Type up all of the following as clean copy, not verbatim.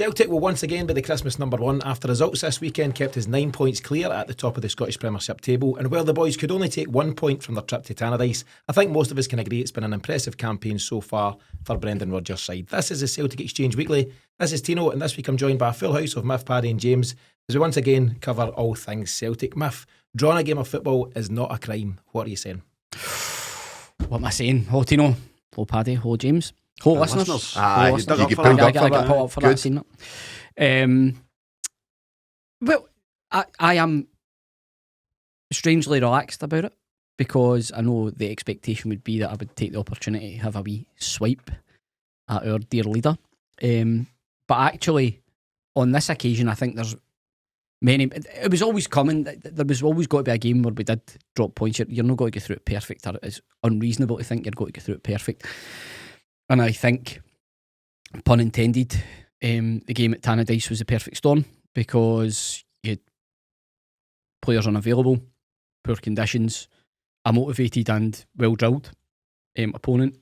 Celtic will once again be the Christmas number one after results this weekend kept us 9 points clear at the top of the Scottish Premiership table, and while the boys could only take 1 point from their trip to Tannadice, I think most of us can agree it's been an impressive campaign so far for Brendan Rodgers' side. This is the Celtic Exchange Weekly. This is Tino, and this week I'm joined by a full house of Mif, Paddy and James as we once again cover all things Celtic. Mif, drawing a game of football is not a crime. What are you saying? What am I saying? Hello Tino, hello Paddy, hello James, hello listeners. You get pulled up for that. Seen that. Well, I am strangely relaxed about it because I know the expectation would be that I would take the opportunity to have a wee swipe at our dear leader. But actually, on this occasion, I think there's many. It was always coming. There was always got to be a game where we did drop points. You're not going to go through it perfect. It's unreasonable to think you're going to go through it perfect. And I think, pun intended, the game at Tannadice was a perfect storm because you had players unavailable, poor conditions, a motivated and well-drilled opponent.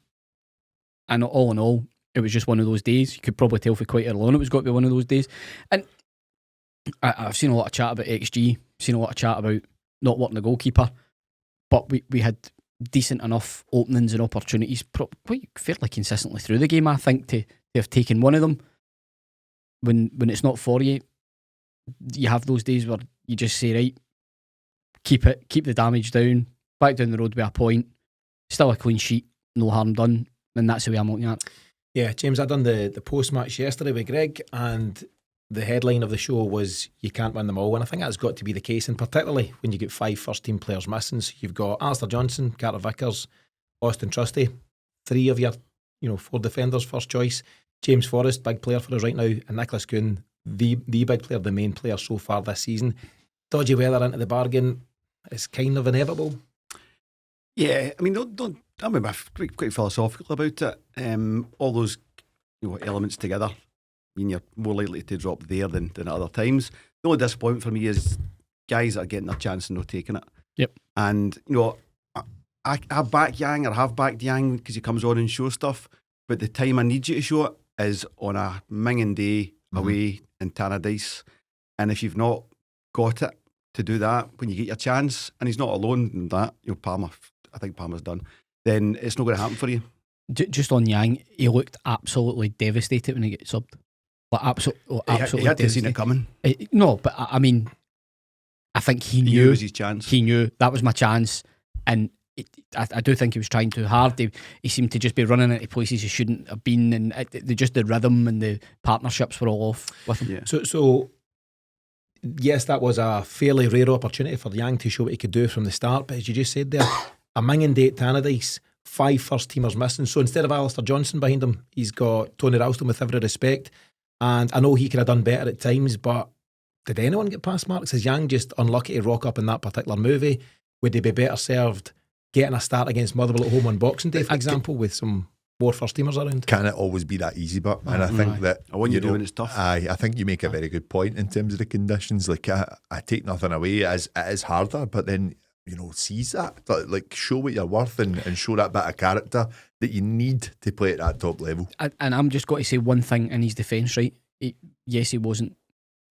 And all in all, it was just one of those days. You could probably tell for quite early on it was got to be one of those days. And I've seen a lot of chat about XG, seen a lot of chat about not wanting the goalkeeper, but we had decent enough openings and opportunities quite fairly consistently through the game, I think, to have taken one of them. When it's not for you, you have those days where you just say, right, keep the damage down, back down the road with a point, still a clean sheet, no harm done, and that's the way I'm looking at it. Yeah, James, I done the post-match yesterday with Greg, and the headline of the show was you can't win them all, and I think that's got to be the case, and particularly when you get 5 first-team players missing. So you've got Alistair Johnson, Carter Vickers, Austin Trusty, 3 of your 4 defenders first choice, James Forrest, big player for us right now, and Nicolas Kuhn, the big player, the main player so far this season. Dodgy weather into the bargain is kind of inevitable. Yeah, I mean, I'm quite philosophical about it. All those elements together mean you're more likely to drop there than at other times. The only disappointment for me is guys that are getting their chance and not taking it. Yep. And I back Yang, or have backed Yang because he comes on and shows stuff, but the time I need you to show it is on a minging day away in Tannadice. And if you've not got it to do that when you get your chance, and he's not alone in that, Palmer, I think Palmer's done, then it's not going to happen for you. Just on Yang, he looked absolutely devastated when he got subbed. But absolutely he had to have seen it coming. No, but I mean, I think he knew it was his chance. He knew that was my chance, and I do think he was trying too hard. He seemed to just be running into places he shouldn't have been, and just the rhythm and the partnerships were all off with him. Yeah. So yes, that was a fairly rare opportunity for Yang to show what he could do from the start. But as you just said there, a minging day at Tannadice, 5 first teamers missing. So instead of Alistair Johnson behind him, he's got Tony Ralston, with every respect. And I know he could have done better at times, but did anyone get past marks? Is Yang just unlucky to rock up in that particular movie? Would he be better served getting a start against Motherwell at home on Boxing Day, for example, with some more first teamers around? Can it always be that easy? But and I think that I want you doing it's tough. I think you make a very good point in terms of the conditions. Like I take nothing away, it is harder, but then seize that, like show what you're worth and show that bit of character that you need to play at that top level. And I'm just going to say one thing in his defence, right? Yes, he wasn't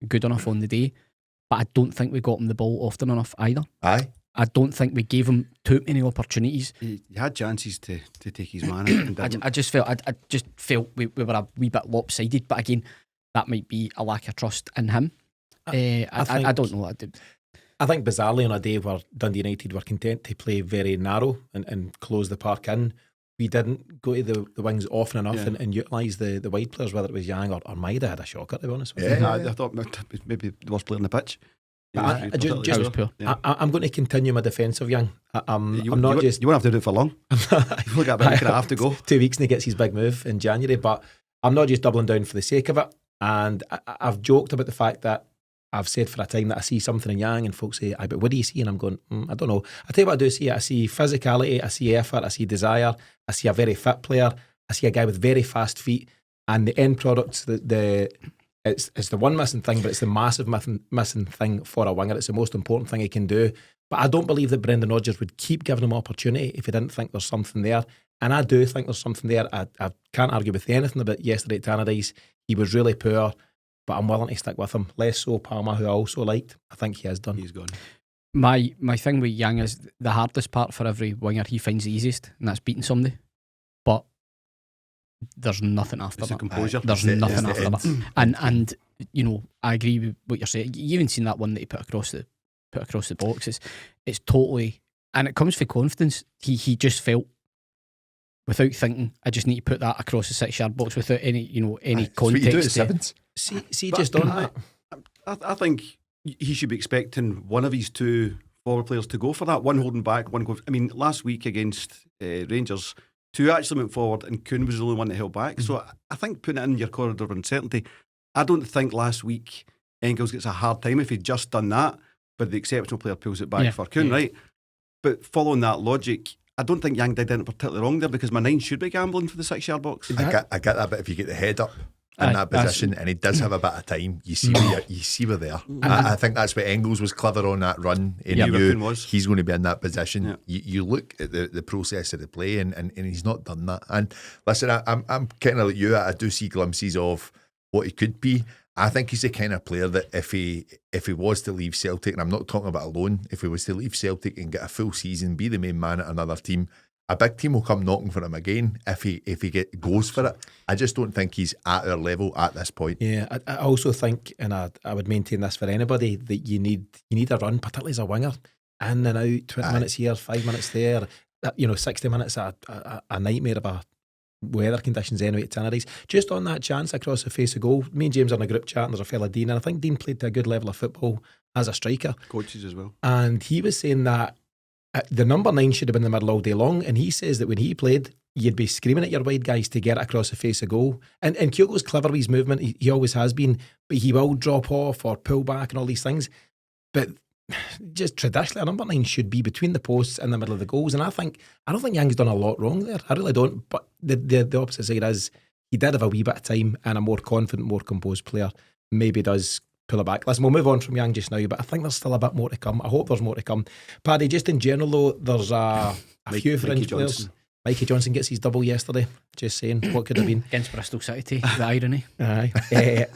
good enough on the day, but I don't think we got him the ball often enough either. Aye. I don't think we gave him too many opportunities. He had chances to take his man. I just felt we were a wee bit lopsided, but again, that might be a lack of trust in him. I don't know. I think bizarrely, on a day where Dundee United were content to play very narrow and close the park in, we didn't go to the wings often enough and utilise the wide players, whether it was Yang or Maida had a shocker, to be honest with you. I thought maybe the worst player on the pitch. I'm going to continue my defence of Yang. You won't have to do it for long. You've got about a have to go. 2 weeks and he gets his big move in January, but I'm not just doubling down for the sake of it. And I've joked about the fact that I've said for a time that I see something in Yang, and folks say, but what do you see? And I'm going, I don't know. I tell you what I do see. I see physicality, I see effort, I see desire, I see a very fit player, I see a guy with very fast feet, and the end product's it's the one missing thing, but it's the massive missing thing for a winger. It's the most important thing he can do. But I don't believe that Brendan Rodgers would keep giving him opportunity if he didn't think there's something there. And I do think there's something there. I can't argue with anything about yesterday at Tannadice. He was really poor. but I'm willing to stick with him. Less so Palmer, who I also liked. I think he has done. He's gone. My thing with Yang is the hardest part for every winger he finds the easiest, and that's beating somebody. But there's nothing after It's the that. composure. There's It's nothing the after end. that. And you know, I agree with what you're saying. You even seen that one that he put across the box. It's totally, and it comes from confidence. He just felt, without thinking, I just need to put that across the 6-yard box without any That's what you do at context. sevens. See, But just on that. I think he should be expecting one of his two forward players to go for that. One holding back, one going. I mean, last week against Rangers, two actually went forward, and Kuhn was the only one that held back. So I think putting it in your corridor of uncertainty. I don't think last week Engels gets a hard time if he'd just done that, but the exceptional player pulls it back for Kuhn, right? But following that logic, I don't think Yang did anything particularly wrong there, because my 9 should be gambling for the 6-yard box. I get that, but if you get the head up in that position and he does have a bit of time, you see we're there. I think that's what Engels was clever on that run. And he knew he's going to be in that position. Yeah. You look at the process of the play, and he's not done that. And listen, I'm kind of like you. I do see glimpses of what he could be. I think he's the kind of player that if he was to leave Celtic, and I'm not talking about a loan, if he was to leave Celtic and get a full season, be the main man at another team, a big team will come knocking for him again if he goes for it. I just don't think he's at our level at this point. Yeah, I also think, and I would maintain this for anybody, that you need a run, particularly as a winger, in and out, 20 minutes here, 5 minutes there. 60 minutes a nightmare of a weather conditions anyway at Tenerife. Just on that chance across the face of goal, me and James are in a group chat, and there's a fella Dean, and I think Dean played to a good level of football as a striker. Coaches as well. And he was saying that the number 9 should have been in the middle all day long, and he says that when he played, you'd be screaming at your wide guys to get it across the face of goal. And Kyogo's clever with his movement, he always has been, but he will drop off or pull back and all these things. But just traditionally, a number 9 should be between the posts in the middle of the goals. And I don't think Yang's done a lot wrong there. I really don't. But the opposite side is he did have a wee bit of time, and a more confident, more composed player maybe does pull it back. Listen, we'll move on from Yang just now, but I think there's still a bit more to come. I hope there's more to come. Paddy, just in general though, there's a few fringe players. Mikey Johnson gets his double yesterday. Just saying, what could have been. Against Bristol City, the irony. Aye.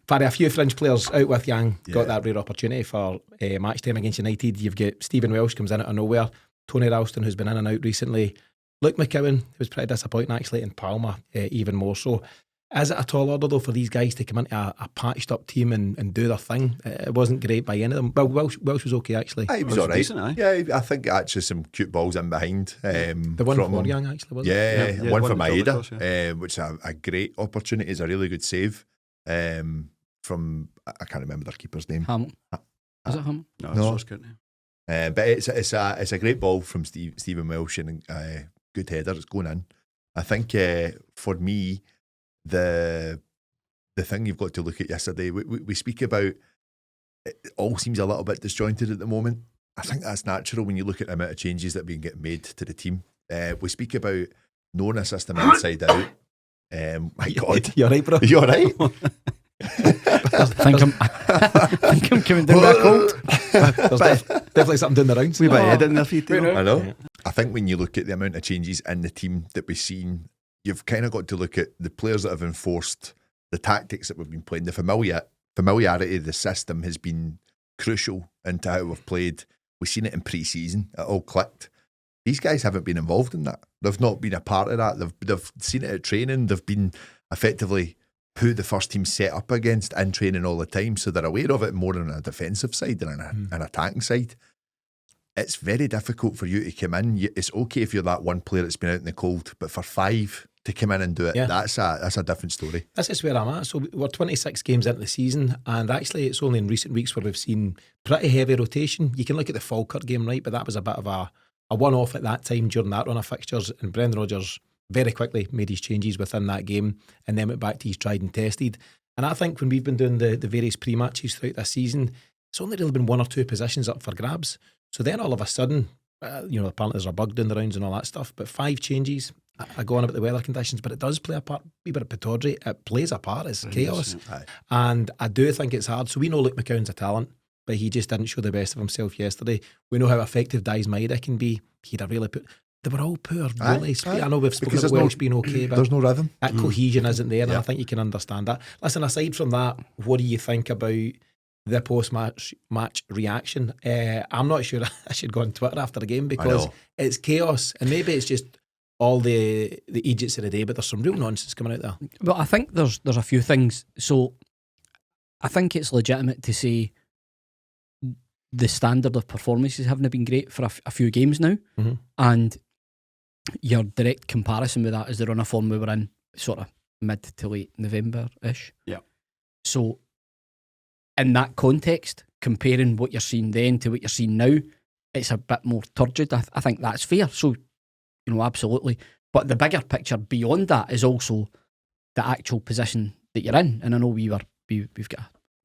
Paddy, a few fringe players out with Yang got that rare opportunity for match time against United. You've got Stephen Welsh comes in out of nowhere, Tony Ralston, who's been in and out recently, Luke McCowan, who was pretty disappointing actually, and Palmer even more so. Is it a tall order though for these guys to come into a patched up team and do their thing? It wasn't great by any of them. Well, Welsh was okay actually. He was alright. Yeah, I think actually some cute balls in behind. The one for Yang actually, wasn't it? Yeah, one for Maeda, which is a great opportunity. It's a really good save from, I can't remember their keeper's name. Hamilton. Is it Hamilton? No. It's good. But it's a great ball from Stephen Welsh, and good header. It's going in. I think for me, the thing you've got to look at yesterday, we speak about it all seems a little bit disjointed at the moment. I think that's natural when you look at the amount of changes that have been getting made to the team. We speak about knowing a system inside out. My God, you're right, bro. You're right. I think I'm coming down that cold. There's definitely something doing the rounds. We might head in there for you, Tino. I know. Yeah. I think when you look at the amount of changes in the team that we've seen, you've kind of got to look at the players that have enforced the tactics that we've been playing. The familiarity of the system has been crucial into how we've played. We've seen it in pre-season. It all clicked. These guys haven't been involved in that. They've not been a part of that. They've seen it at training. They've been effectively who the first team set up against in training all the time, so they're aware of it more on a defensive side than an attacking side. It's very difficult for you to come in. It's okay if you're that one player that's been out in the cold, but for 5 to come in and do it, that's a different story. This is where I'm at. So we're 26 games into the season, and actually it's only in recent weeks where we've seen pretty heavy rotation. You can look at the Falkirk game, right, but that was a bit of a one-off at that time during that run of fixtures, and Brendan Rodgers very quickly made his changes within that game and then went back to his tried and tested. And I think when we've been doing the various pre-matches throughout this season, it's only really been 1 or 2 positions up for grabs. So then all of a sudden, apparently there's a bug doing the rounds and all that stuff, but 5 changes. I go on about the weather conditions, but it does play a part. Wee bit of Pataudry, it plays a part. It's chaos. And I do think it's hard. So we know Luke McCowan's a talent, but he just didn't show the best of himself yesterday. We know how effective Dies Maeda can be. He'd have really put they were all poor. Aye, Really. aye. I know we've spoken Because about there's Welsh being okay, but There's no rhythm. that cohesion isn't there, and Yeah. I think you can understand that. Listen, aside from that, what do you think about the post-match reaction? I'm not sure I should go on Twitter after the game because know. it's chaos, and maybe it's just all the idiots of the day, but there's some real nonsense coming out there. Well, I think there's a few things. So I think it's legitimate to say the standard of performances haven't been great for a few games now, Mhm. and your direct comparison with that is the run of form we were in sort of mid to late November-ish. Yeah. So in that context, comparing what you're seeing then to what you're seeing now, it's a bit more turgid. I think that's fair. So, absolutely. But the bigger picture beyond that is also the actual position that you're in. And I know we've got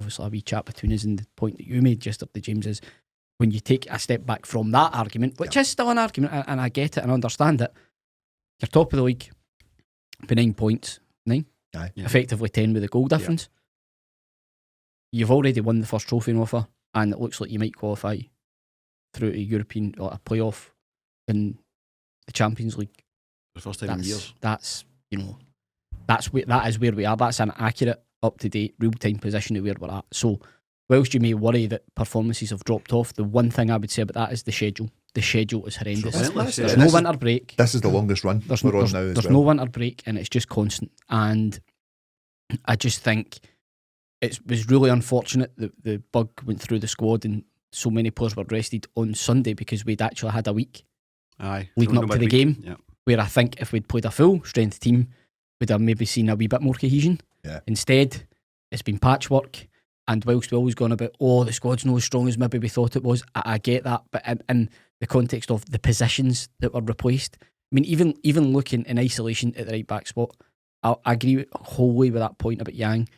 obviously a wee chat between us, and the point that you made yesterday, James, is when you take a step back from that argument, which is still an argument, and I get it and understand it, you're top of the league by 9 points. 9? Aye. Yeah. Effectively 10 with the goal difference. You've already won the first trophy in offer, and it looks like you might qualify through a European or a playoff in the Champions League. The first time in years. That is where we are. That's an accurate, up-to-date, real-time position of where we're at. So, whilst you may worry that performances have dropped off, the one thing I would say about that is the schedule. The schedule is horrendous. Relentless, There's yeah. no This is- winter break. This is the longest run There's we're no, on there's, now as there's well. no winter break, and it's just constant. And I just think it was really unfortunate that the bug went through the squad and so many players were rested on Sunday, because we'd actually had a week Aye. leading up to the game, Yeah. where I think if we'd played a full strength team, we'd have maybe seen a wee bit more cohesion. Yeah. Instead, it's been patchwork. And whilst we've always gone about, the squad's not as strong as maybe we thought it was, I get that. But in the context of the positions that were replaced, I mean, even looking in isolation at the right back spot, I agree wholly with that point about Yang,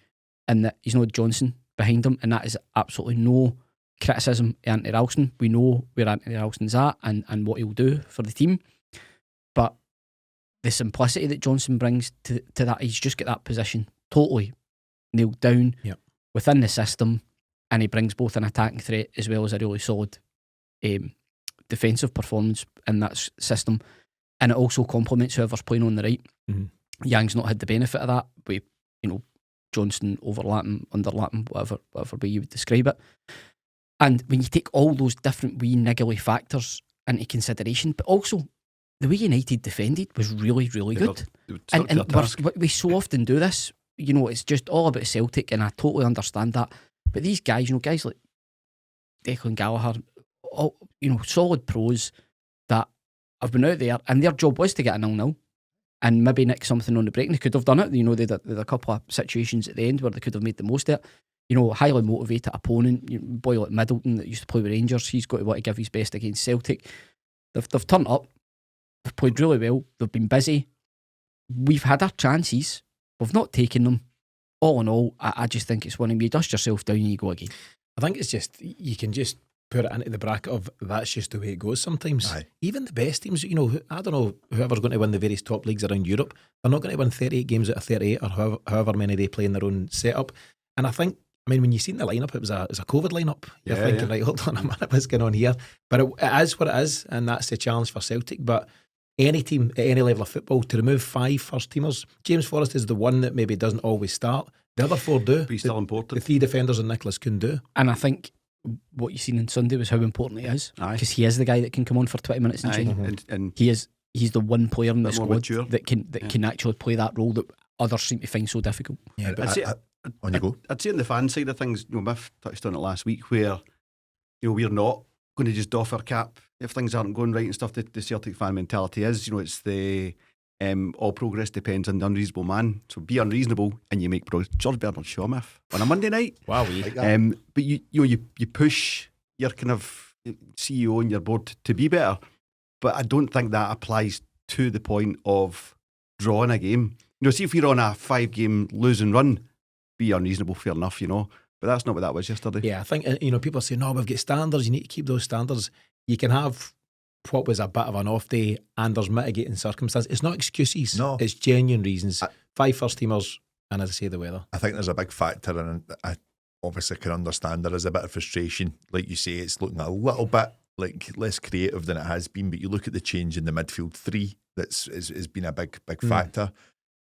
and that he's not Johnson behind him, and that is absolutely no criticism of Anthony Ralston. We know where Anthony Ralston's at and what he'll do for the team. But the simplicity that Johnson brings to that, he's just got that position totally nailed down within the system, and he brings both an attacking threat as well as a really solid defensive performance in that system, and it also complements whoever's playing on the right. Mm-hmm. Yang's not had the benefit of that with Johnson overlapping, underlapping, whatever way you would describe it. And when you take all those different wee niggly factors into consideration, but also the way United defended was really, really good. And we so often do this. It's just all about Celtic, and I totally understand that. But these guys, guys like Declan Gallagher, all, solid pros that have been out there, and their job was to get a 0-0 and maybe nick something on the break. And they could have done it. They had a couple of situations at the end where they could have made the most of it. Highly motivated opponent, boy like Middleton that used to play with Rangers, he's got to want to give his best against Celtic. They've turned up, they've played really well, they've been busy. We've had our chances, we've not taken them. All in all, I just think it's one of them. You dust yourself down and you go again. I think it's just, you can just put it into the bracket of that's just the way it goes sometimes. Aye. Even the best teams, I don't know, whoever's going to win the various top leagues around Europe, they're not going to win 38 games out of 38 or however many they play in their own setup. And I think, when you seen the lineup, it was a COVID lineup. You're thinking, right, hold on a minute, what's going on here? But it is what it is, and that's the challenge for Celtic. But any team at any level of football, to remove 5 first teamers, James Forrest is the one that maybe doesn't always start. The other 4 do. But he's still The important. 3 defenders and Nicolas Kuhn do. And I think what you seen on Sunday was how important he is, Aye. because he is the guy that can come on for 20 minutes and Aye. change. And He's the one player in the Bit more squad mature. that can actually play that role that others seem to find so difficult. Yeah, but I'd say, On you go. I'd say on the fan side of things, Mif touched on it last week, where we're not going to just doff our cap if things aren't going right and stuff. The Celtic fan mentality is, it's the all progress depends on the unreasonable man. So be unreasonable and you make progress. George Bernard Shaw, Mif, on a Monday night. wow, But you push your kind of CEO and your board to be better. But I don't think that applies to the point of drawing a game. See if we're on a 5-game losing run, be unreasonable, fair enough, But that's not what that was yesterday. Yeah, I think, people say, no, we've got standards, you need to keep those standards. You can have what was a bit of an off day and there's mitigating circumstances. It's not excuses. No. It's genuine reasons. 5 first teamers, and as I say, the weather. I think there's a big factor, and I obviously can understand there is a bit of frustration. Like you say, it's looking a little bit like less creative than it has been. But you look at the change in the midfield three, has been a big factor.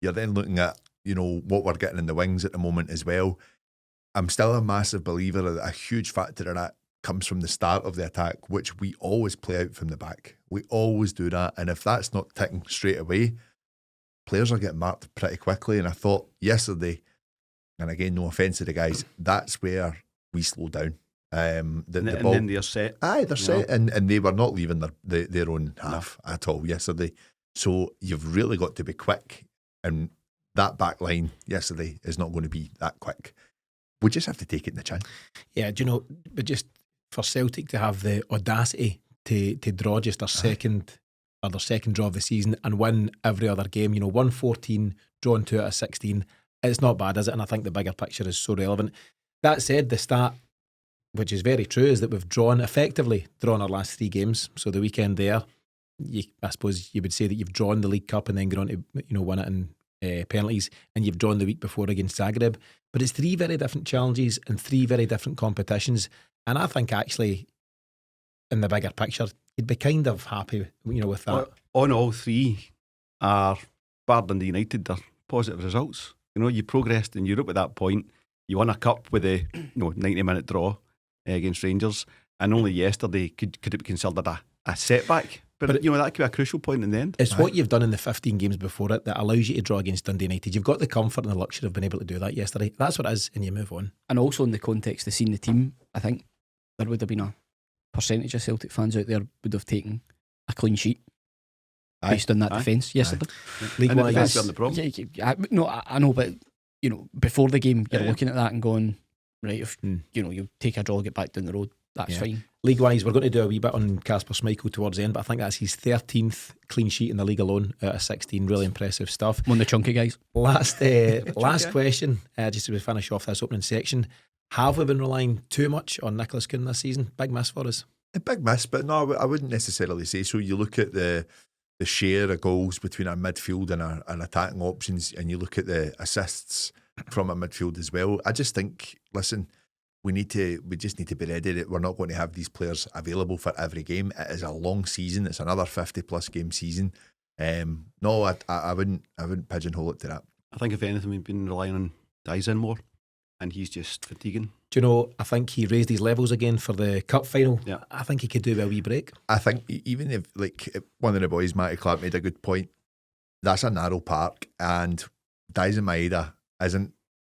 You're then looking at, you know, what we're getting in the wings at the moment as well. I'm still a massive believer that a huge factor in that comes from the start of the attack, which we always play out from the back. We always do that. And if that's not ticking straight away, players are getting marked pretty quickly. And I thought yesterday, and again, no offence to the guys, that's where we slow down. And then they're set. Aye, they're set. And they were not leaving their own half at all yesterday. So you've really got to be quick. And that back line yesterday is not going to be that quick. We just have to take it in the chin. Yeah, do you know, but just for Celtic to have the audacity to draw just their second draw of the season and win every other game, you know, 1-14, drawn 2 out of 16, it's not bad, is it? And I think the bigger picture is so relevant. That said, the stat, which is very true, is that we've effectively drawn our last 3 games. So the weekend there, I suppose you would say that you've drawn the League Cup and then gone on to, you know, win it in penalties, and you've drawn the week before against Zagreb. But it's 3 very different challenges and 3 very different competitions. And I think actually, in the bigger picture, you'd be kind of happy, you know, with that. On all 3 are, bar Dundee United, they're positive results. You know, you progressed in Europe at that point. You won a cup with a 90-minute draw against Rangers, and only yesterday could it be considered a setback. But you know, that could be a crucial point in the end. It's what you've done in the 15 games before it that allows you to draw against Dundee United. You've got the comfort and the luxury of being able to do that yesterday. That's what it is, and you move on. And also in the context of seeing the team, I think there would have been a percentage of Celtic fans out there would have taken a clean sheet based on that defence yesterday. League-wise, that's the problem. I know, but you know, before the game, you're looking at that and going, right, if you know, you take a draw, get back down the road, that's fine. League-wise, we're going to do a wee bit on Kasper Schmeichel towards the end, but I think that's his 13th clean sheet in the league alone out of 16. Really impressive stuff. One of the chunky guys. Last question, just as we finish off this opening section. Have we been relying too much on Nicolas Kuhn this season? Big miss for us. A big miss, but no, I wouldn't necessarily say so. You look at the share of goals between our midfield and our attacking options, and you look at the assists from our midfield as well. I just think, listen, we just need to be ready that we're not going to have these players available for every game. It is a long season. It's another 50+ game season. No, I wouldn't pigeonhole it to that. I think if anything, we've been relying on Dyson more, and he's just fatiguing. Do you know, I think he raised his levels again for the cup final. Yeah. I think he could do a wee break. I think even if, like, one of the boys, Matty Clark, made a good point, that's a narrow park, and Dyson Maeda isn't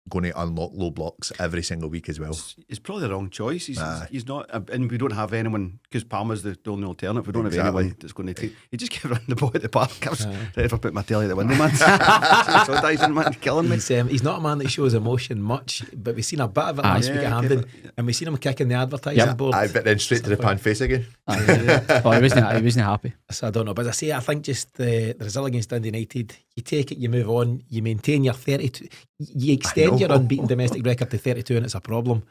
going to unlock low blocks every single week as well. It's probably the wrong choice. He's not, and we don't have anyone, because Palmer's the only alternative. We don't have anyone that's going to take. He just kept running the ball at the park. I was ready for put my telly at the window, man. So Dyson, man, killing me. He's not a man that shows emotion much, but we've seen a bit of it last week at Hampden, and we've seen him kicking the advertising board. But then straight to the pan face again. He wasn't happy. So I don't know, but as I say, I think just the result against Dundee United, you take it, you move on, you maintain your 32, you extend your unbeaten domestic record to 32, and it's a problem.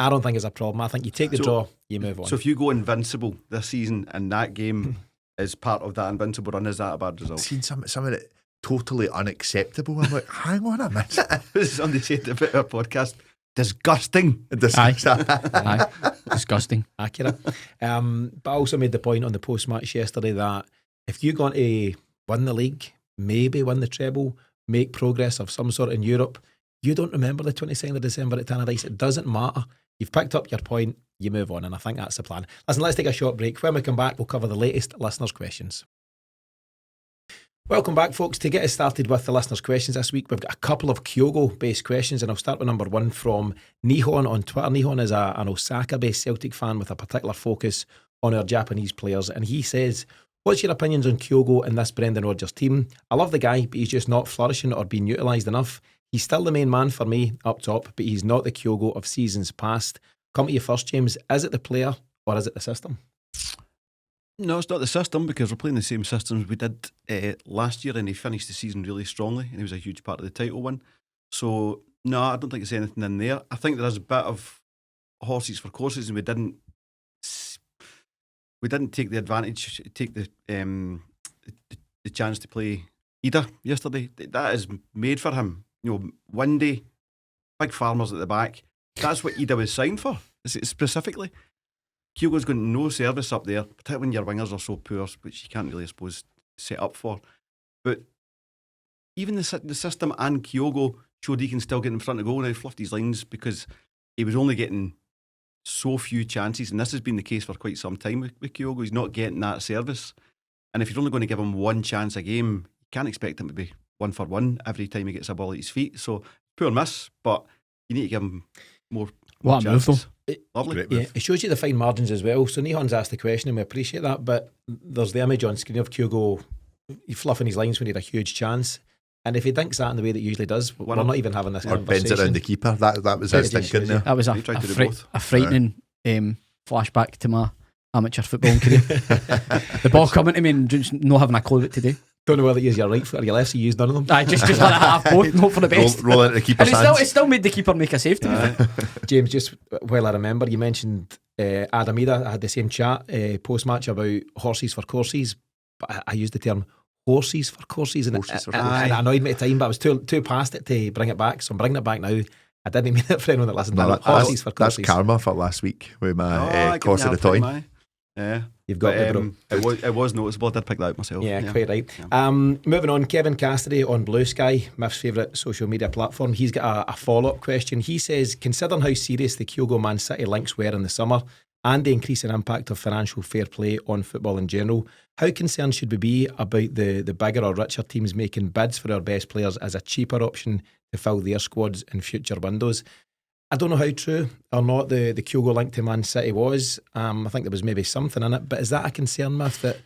I don't think it's a problem. I think you take the draw, you move on. So if you go invincible this season and that game is part of that invincible run, is that a bad result? I've seen some of it totally unacceptable. I'm like, hang on a minute. Somebody said about our podcast, disgusting. Aye. Disgusting. Accurate. But I also made the point on the post-match yesterday that if you're going to win the league, maybe win the treble, make progress of some sort in Europe, you don't remember the 22nd of December at Tannadice. It doesn't matter. You've picked up your point, you move on, and I think that's the plan. Listen, let's take a short break. When we come back, we'll cover the latest listeners' questions. Welcome back, folks. To get us started with the listeners' questions this week, we've got a couple of Kyogo-based questions, and I'll start with number one from Nihon on Twitter. Nihon is an Osaka-based Celtic fan with a particular focus on our Japanese players, and he says, what's your opinions on Kyogo and this Brendan Rodgers team? I love the guy, but he's just not flourishing or being utilised enough. He's still the main man for me up top, but he's not the Kyogo of seasons past. Come to you first, James. Is it the player or is it the system? No, it's not the system, because we're playing the same systems we did last year, and he finished the season really strongly, and he was a huge part of the title win. So, no, I don't think there's anything in there. I think there is a bit of horses for courses, and we didn't take the advantage, take the chance to play Ida yesterday. That is made for him. You know, windy, big farmers at the back. That's what Ida was signed for, specifically. Kyogo's got no service up there, particularly when your wingers are so poor, which you can't really, I suppose, set up for. But even the system and Kyogo showed he can still get in front of goal. Now he fluffed his lines because he was only getting so few chances, and this has been the case for quite some time with Kyogo. He's not getting that service, and if you're only going to give him one chance a game, you can't expect him to be 1 for 1 every time he gets a ball at his feet. So poor miss, but you need to give him more What a move, chances. though. Lovely. Yeah, it shows you the fine margins as well. So Nihon's asked the question, and we appreciate that. But there's the image on screen of Kyogo fluffing his lines when he had a huge chance. And if he dinks that in the way that he usually does, we're not even having this Or bends conversation. it around the keeper. That was his thinking there. That was He tried to do both. a frightening flashback to my amateur football career. The ball coming to me and just not having a clue what to do. Don't know whether you use your right foot or your left, so you use none of them. I just let it have both and hope for the best. Roll into the And keeper's it hands. still made the keeper make a save to me. James, just while I remember, you mentioned Adam Ida. I had the same chat post-match about horses for courses, but I used the term horses for courses, and Horses for it courses. annoyed me at the time, but I was too past it to bring it back, so I'm bringing it back now. I didn't mean it for anyone that listened. No, Horses for that's courses. karma for last week with my I course give of you the a hard toy. time, aye. Yeah, You've got but, it, bro. it was noticeable. I did pick that out myself. Yeah, quite right. Yeah. Moving on, Kevin Cassidy on Blue Sky, Mif's favourite social media platform. He's got a follow-up question. He says, considering how serious the Kyogo Man City links were in the summer and the increasing impact of financial fair play on football in general, how concerned should we be about the bigger or richer teams making bids for our best players as a cheaper option to fill their squads in future windows? I don't know how true or not the Kyogo link to Man City was. I think there was maybe something in it, but is that a concern, Mif, that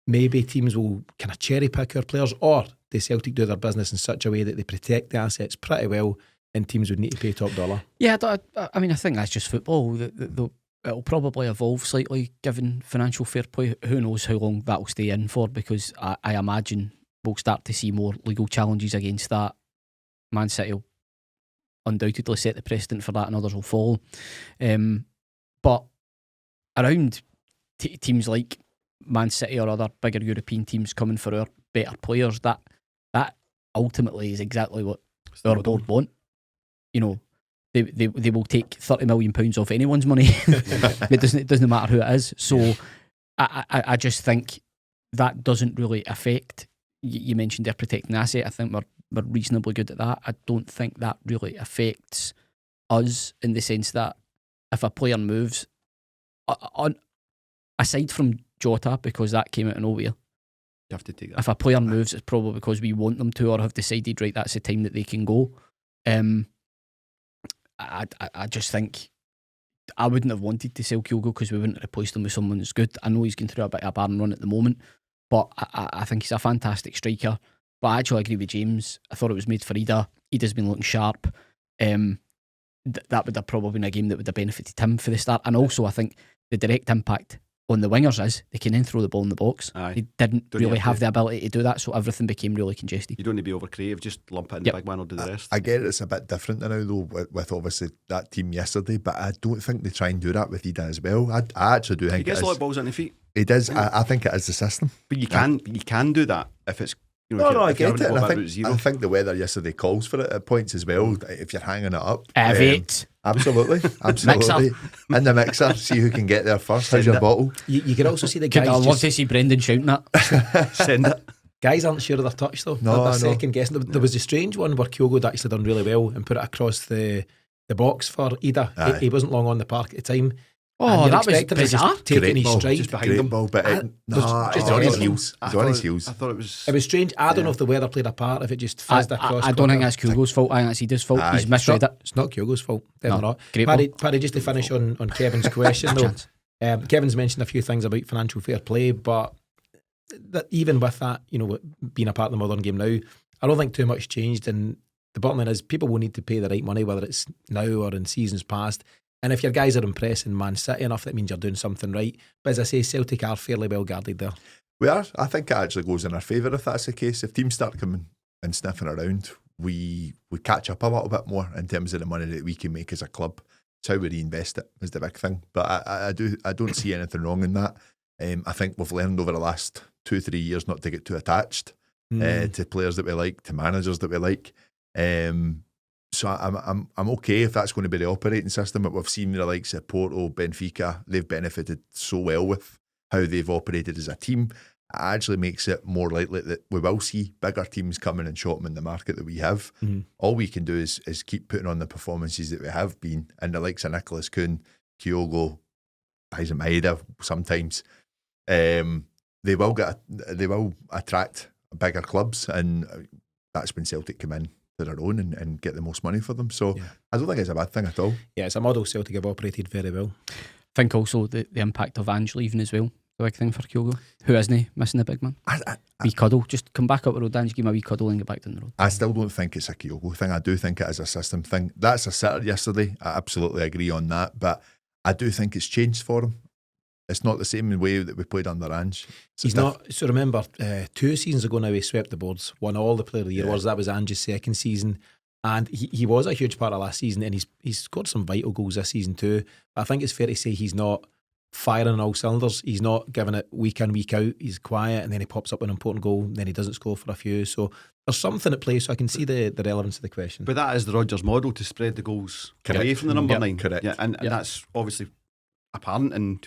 maybe teams will kind of cherry pick our players, or do Celtic do their business in such a way that they protect the assets pretty well and teams would need to pay top dollar? Yeah, I mean, I think that's just football. It'll probably evolve slightly given financial fair play. Who knows how long that'll stay in for, because I imagine we'll start to see more legal challenges against that. Man City will undoubtedly set the precedent for that, and others will follow. But around teams like Man City or other bigger European teams coming for our better players, that ultimately is exactly what our board want. You know, they will take £30 million off anyone's money. It doesn't matter who it is. So I just think that doesn't really affect. You mentioned they're protecting the asset. I think we're reasonably good at that. I don't think that really affects us in the sense that if a player moves, aside from Jota, because that came out of nowhere, You have to take that. if a player moves, it's probably because we want them to, or have decided, right, that's the time that they can go. I just think I wouldn't have wanted to sell Kyogo because we wouldn't have replaced him with someone that's good. I know he's going through a bit of a barren run at the moment, but I think he's a fantastic striker. But I actually agree with James. I thought it was made for Ida. Ida's been looking sharp. That would have probably been a game that would have benefited him for the start. And also, I think the direct impact on the wingers is they can then throw the ball in the box. Aye. They didn't Don't you really have have the ability to do that, so everything became really congested. You don't need to be over creative, just lump it in Yep. the big man or do the rest. I get it's a bit different now though with obviously that team yesterday, but I don't think they try and do that with Ida as well. I actually do He think gets it a lot is. of balls on the feet, It does. I think it is the system. but you can do that if it's I if you're get it. having to And go I back route zero. think the weather yesterday calls for it at points as well. If you're hanging it up, Avate. absolutely. In the mixer, see who can get there first. How's your bottle? You can also see the I'd guys love just, to see Brendan shouting that. Send it. guys aren't sure of their touch though. No, They're I know. second guessing. There was a strange one where Kyogo had actually done really well and put it across the box for Ida. Aye. He wasn't long on the park at the time. Oh, And you're that was expecting him to just bizarre. taking Great his ball. stride. Just behind Great him. ball, but just he's on his on heels. I He's on his thought- heels. I thought it was. It was strange. I don't Yeah. know if the weather played a part, if it just fizzed across. I don't think corner. that's Kyogo's fault. I think that's Ida's fault. Aye. He's misread it. It's not Kyogo's fault. Definitely No. not. Great Paddy, just to finish on Kevin's question though. Chance. Kevin's mentioned a few things about financial fair play, but that even with that, being a part of the modern game now, I don't think too much changed. And the bottom line is people will need to pay the right money, whether it's now or in seasons past. And if your guys are impressing Man City enough, that means you're doing something right. But as I say, Celtic are fairly well guarded there. We are. I think it actually goes in our favour if that's the case. If teams start coming and sniffing around, we catch up a little bit more in terms of the money that we can make as a club. It's how we reinvest it is the big thing. But I don't see anything wrong in that. I think we've learned over the last 2-3 years not to get too attached to players that we like, to managers that we like. So I'm okay if that's going to be the operating system. But we've seen the likes of Porto, Benfica, they've benefited so well with how they've operated as a team. It actually makes it more likely that we will see bigger teams coming and shopping in the market that we have. All we can do is keep putting on the performances that we have been, and the likes of Nicolas, Kuhn, Kyogo, Isaac Maeda sometimes. They will attract bigger clubs, and that's when Celtic come in to their own and get the most money for them. So I don't think it's a bad thing at all. Yeah, it's a model Celtic have operated very well. I think also the impact of Ange leaving as well, the big thing for Kyogo, who isn't missing the big man. Wee cuddle, just come back up the road, Ange, give him a wee cuddle and get back down the road. I still don't think it's a Kyogo thing. I do think it is a system thing. That's a sitter yesterday. I absolutely agree on that, but I do think it's changed for him. It's not the same way that we played under Ange. He's not. So remember, 2 seasons ago now he swept the boards, won all the Player of the Year awards. That was Ange's second season, and he was a huge part of last season, and he's scored some vital goals this season too. I think it's fair to say he's not firing on all cylinders. He's not giving it week in, week out. He's quiet, and then he pops up with an important goal, then he doesn't score for a few. So there's something at play, so I can see the relevance of the question. But that is the Rodgers model, to spread the goals away from the number 9. Correct. Yeah, and that's obviously apparent in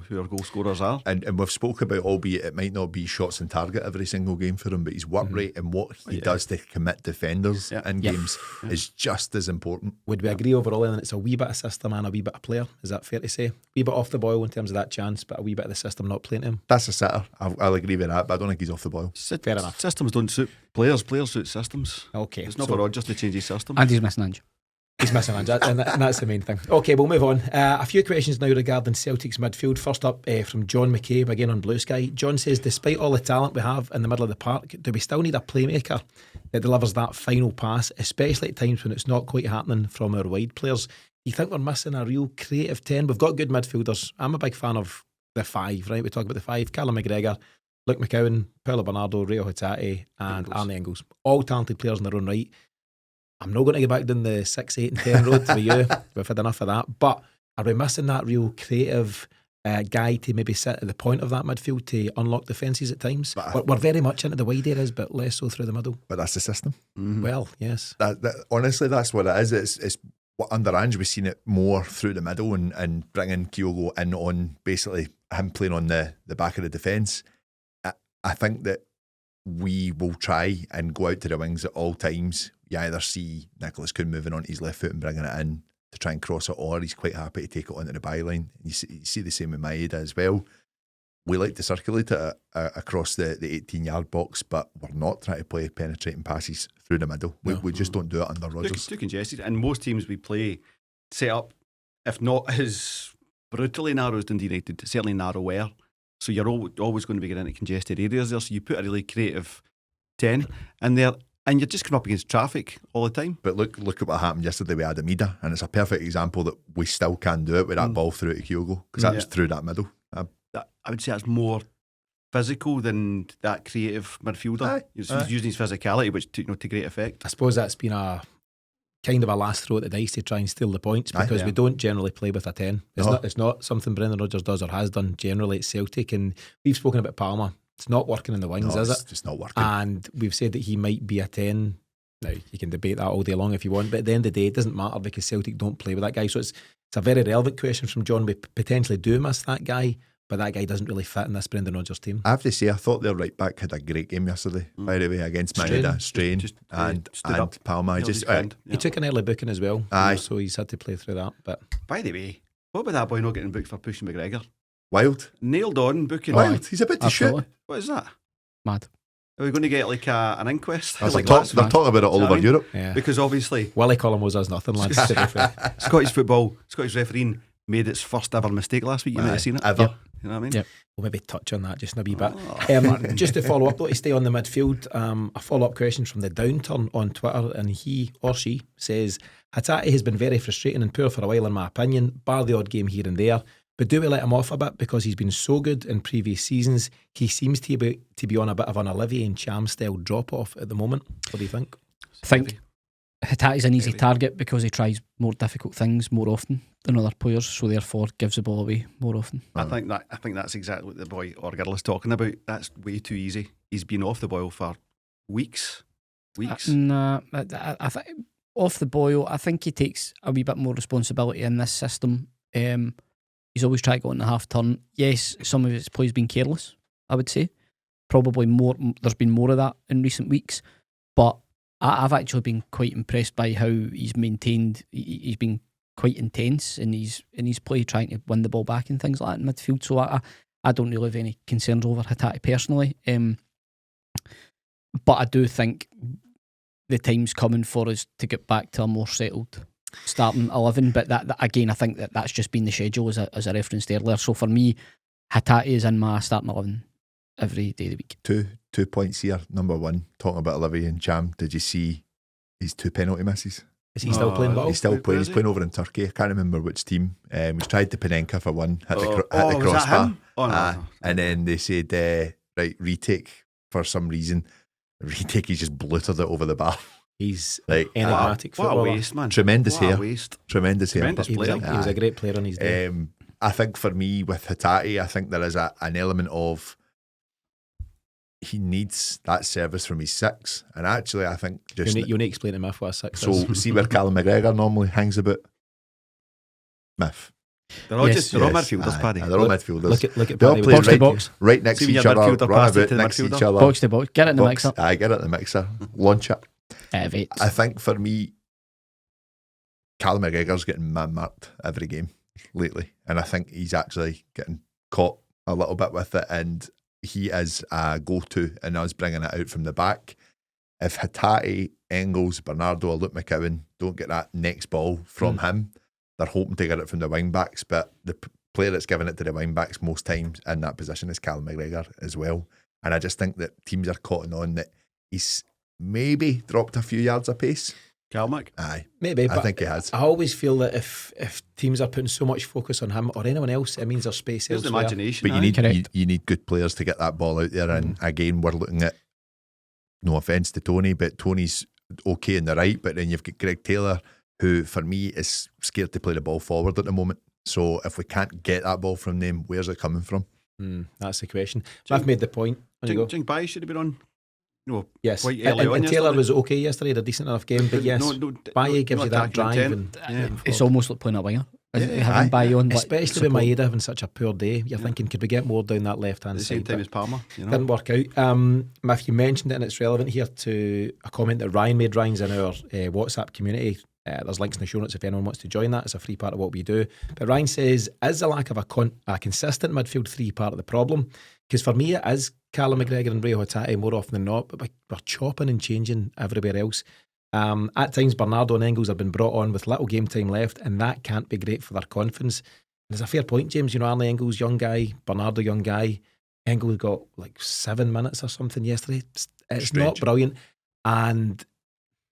who our goal scorers are. And we've spoke about, albeit it might not be shots on target every single game for him, but his work rate and what he does to commit defenders in games is just as important. Would we agree overall then it's a wee bit of system and a wee bit of player? Is that fair to say? A wee bit off the boil in terms of that chance, but a wee bit of the system not playing to him? That's a sitter. I'll agree with that, but I don't think he's off the boil. Fair enough. Systems don't suit players. Players suit systems. Okay. It's not for Rodgers to change his system. And he's missing Ange. He's missing Ange, and that's the main thing. Okay, we'll move on. A few questions now regarding Celtic's midfield. First up from John McCabe, again on Blue Sky. John says, despite all the talent we have in the middle of the park, do we still need a playmaker that delivers that final pass, especially at times when it's not quite happening from our wide players? Do you think we're missing a real creative 10? We've got good midfielders. I'm a big fan of the 5, right? We talk about the 5. Callum McGregor, Luke McCowan, Paulo Bernardo, Rio Hatate and Arne Engels. All talented players in their own right. I'm not going to get back down the 6, 8 and 10 road with you. We've had enough of that. But are we missing that real creative guy to maybe sit at the point of that midfield to unlock defences at times? We're very much into the wide areas, but less so through the middle. But that's the system. Well, yes. Honestly, that's what it is. It's under Ange, we've seen it more through the middle and bringing Kyogo in on basically him playing on the back of the defence. I think that we will try and go out to the wings at all times. You either see Nicolas Kuhn moving on his left foot and bringing it in to try and cross it, or he's quite happy to take it onto the byline. You see the same with Maeda as well. We like to circulate it across the 18-yard box, but we're not trying to play penetrating passes through the middle. We just don't do it under Rodgers. Too congested. And most teams we play set up, if not as brutally narrow as Dundee United, certainly narrower. So you're always going to be getting into congested areas there. So you put a really creative 10 in there, and you're just coming up against traffic all the time. But look at what happened yesterday with Adamida, and it's a perfect example that we still can do it with that ball through to Kyogo, because that was through that middle. I would say that's more physical than that creative midfielder. He's using his physicality, which to great effect. I suppose that's been a kind of a last throw at the dice to try and steal the points, because we don't generally play with a 10. It's not something Brendan Rodgers does or has done generally at Celtic, and we've spoken about Palmer. It's not working in the wings, is it? It's just not working. And we've said that he might be a 10. Now, you can debate that all day long if you want, but at the end of the day, it doesn't matter because Celtic don't play with that guy. So it's a very relevant question from John. We potentially do miss that guy, but that guy doesn't really fit in this Brendan Rodgers team. I have to say, I thought their right back had a great game yesterday, by the way, against Maeda, Strain, and Palma. He took an early booking as well, so he's had to play through that. But by the way, what about that boy not getting booked for pushing McGregor? Wild. Nailed on booking. Wild. He's a bit to shoot. What is that? Mad. Are we going to get like an inquest? They're talking about it all over Europe. Yeah. Because obviously Willie Collum owes us nothing, lads. Scottish refereeing made its first ever mistake last week. You might have seen it. Ever. Yep. You know what I mean? Yep. We'll maybe touch on that just in a wee bit. Just to follow up though, to stay on the midfield, a follow-up question from the Downturn on Twitter, and he or she says, Hatate has been very frustrating and poor for a while in my opinion, bar the odd game here and there. But do we let him off a bit because he's been so good in previous seasons? He seems to be on a bit of an Olivier and Cham style drop off at the moment. What do you think? I think Hatate's an easy target because he tries more difficult things more often than other players, so therefore gives the ball away more often. I think that's exactly what the boy or girl is talking about. That's way too easy. He's been off the boil for weeks. Nah, I think off the boil, I think he takes a wee bit more responsibility in this system. He's always tried to go in the half turn. Yes, some of his play's been careless, I would say. Probably more. There's been more of that in recent weeks, but I've actually been quite impressed by how he's maintained. He's been quite intense in his play, trying to win the ball back and things like that in midfield. So I don't really have any concerns over Hatate personally. But I do think the time's coming for us to get back to a more settled starting 11. But that again, I think that's just been the schedule as I referenced earlier. So for me, Hatate is in my starting 11 every day of the week. 2 points here. Number one, talking about Olivier and Jam, did you see his 2 penalty misses? Is he still playing ball? He's still playing. He's playing over in Turkey. I can't remember which team. He's tried to Panenka for one, hit the crossbar. No. And then they said, right, retake for some reason. Retake, he's just bluttered it over the bar. He's like enigmatic what footballer. a waste, man. Tremendous what hair. A waste. Tremendous hair. Tremendous He was a great player on his day. I think for me, with Hatate, I think there is an element of he needs that service from his six. And actually, I think just... You need to explain to Mif what a six so is. see where Callum McGregor normally hangs about? Mif. They're all Yes, they're all midfielders, Paddy. They're all midfielders. Look at They all Paddy play with box to right, box. right next See to when each your other, midfielder run passes about to the next to each midfielder. other. Box to box. Get it in the Box- mixer. I get it in the mixer. Launch it. Vates. I think for me, Callum McGregor's getting man-marked every game lately. And I think he's actually getting caught a little bit with it. And he is a go-to in us bringing it out from the back. If Hatate, Engels, Bernardo or Luke McCowan don't get that next ball from him, they're hoping to get it from the wing-backs. But the player that's giving it to the wing-backs most times in that position is Callum McGregor as well. And I just think that teams are caught on that he's maybe dropped a few yards of pace. Calmac? Aye. Maybe, I but think he has. I always feel that if teams are putting so much focus on him or anyone else, it means there's space There's the elsewhere. imagination. But you aye. need Correct. you need good players to get that ball out there. And again, we're looking at, no offence to Tony, but Tony's okay in the right. But then you've got Greg Taylor, who for me is scared to play the ball forward at the moment. So if we can't get that ball from them, where's it coming from? That's the question. I've made the point. On you go. Jing Bai should have been on. No, Yes, quite and, early on and Taylor yesterday. was okay yesterday. Had a decent enough game, but yes, Baye gives you that drive, and It's almost like playing a winger. Yeah. Having Baye on, especially with Maeda having such a poor day. You're thinking, could we get more down that left At hand the same side? time But as Palmer, you know. didn't work out. If you mentioned it, and it's relevant here to a comment that Ryan made. Ryan's in our WhatsApp community. There's links in the show notes if anyone wants to join that. It's a free part of what we do. But Ryan says, is the lack of a consistent midfield three part of the problem? Because for me, it is Callum McGregor and Ray Hatate more often than not, but we're chopping and changing everywhere else. At times, Bernardo and Engels have been brought on with little game time left, and that can't be great for their confidence. And there's a fair point, James. You know, Arnie Engels, young guy, Bernardo, young guy. Engels got like 7 minutes or something yesterday. It's not brilliant. And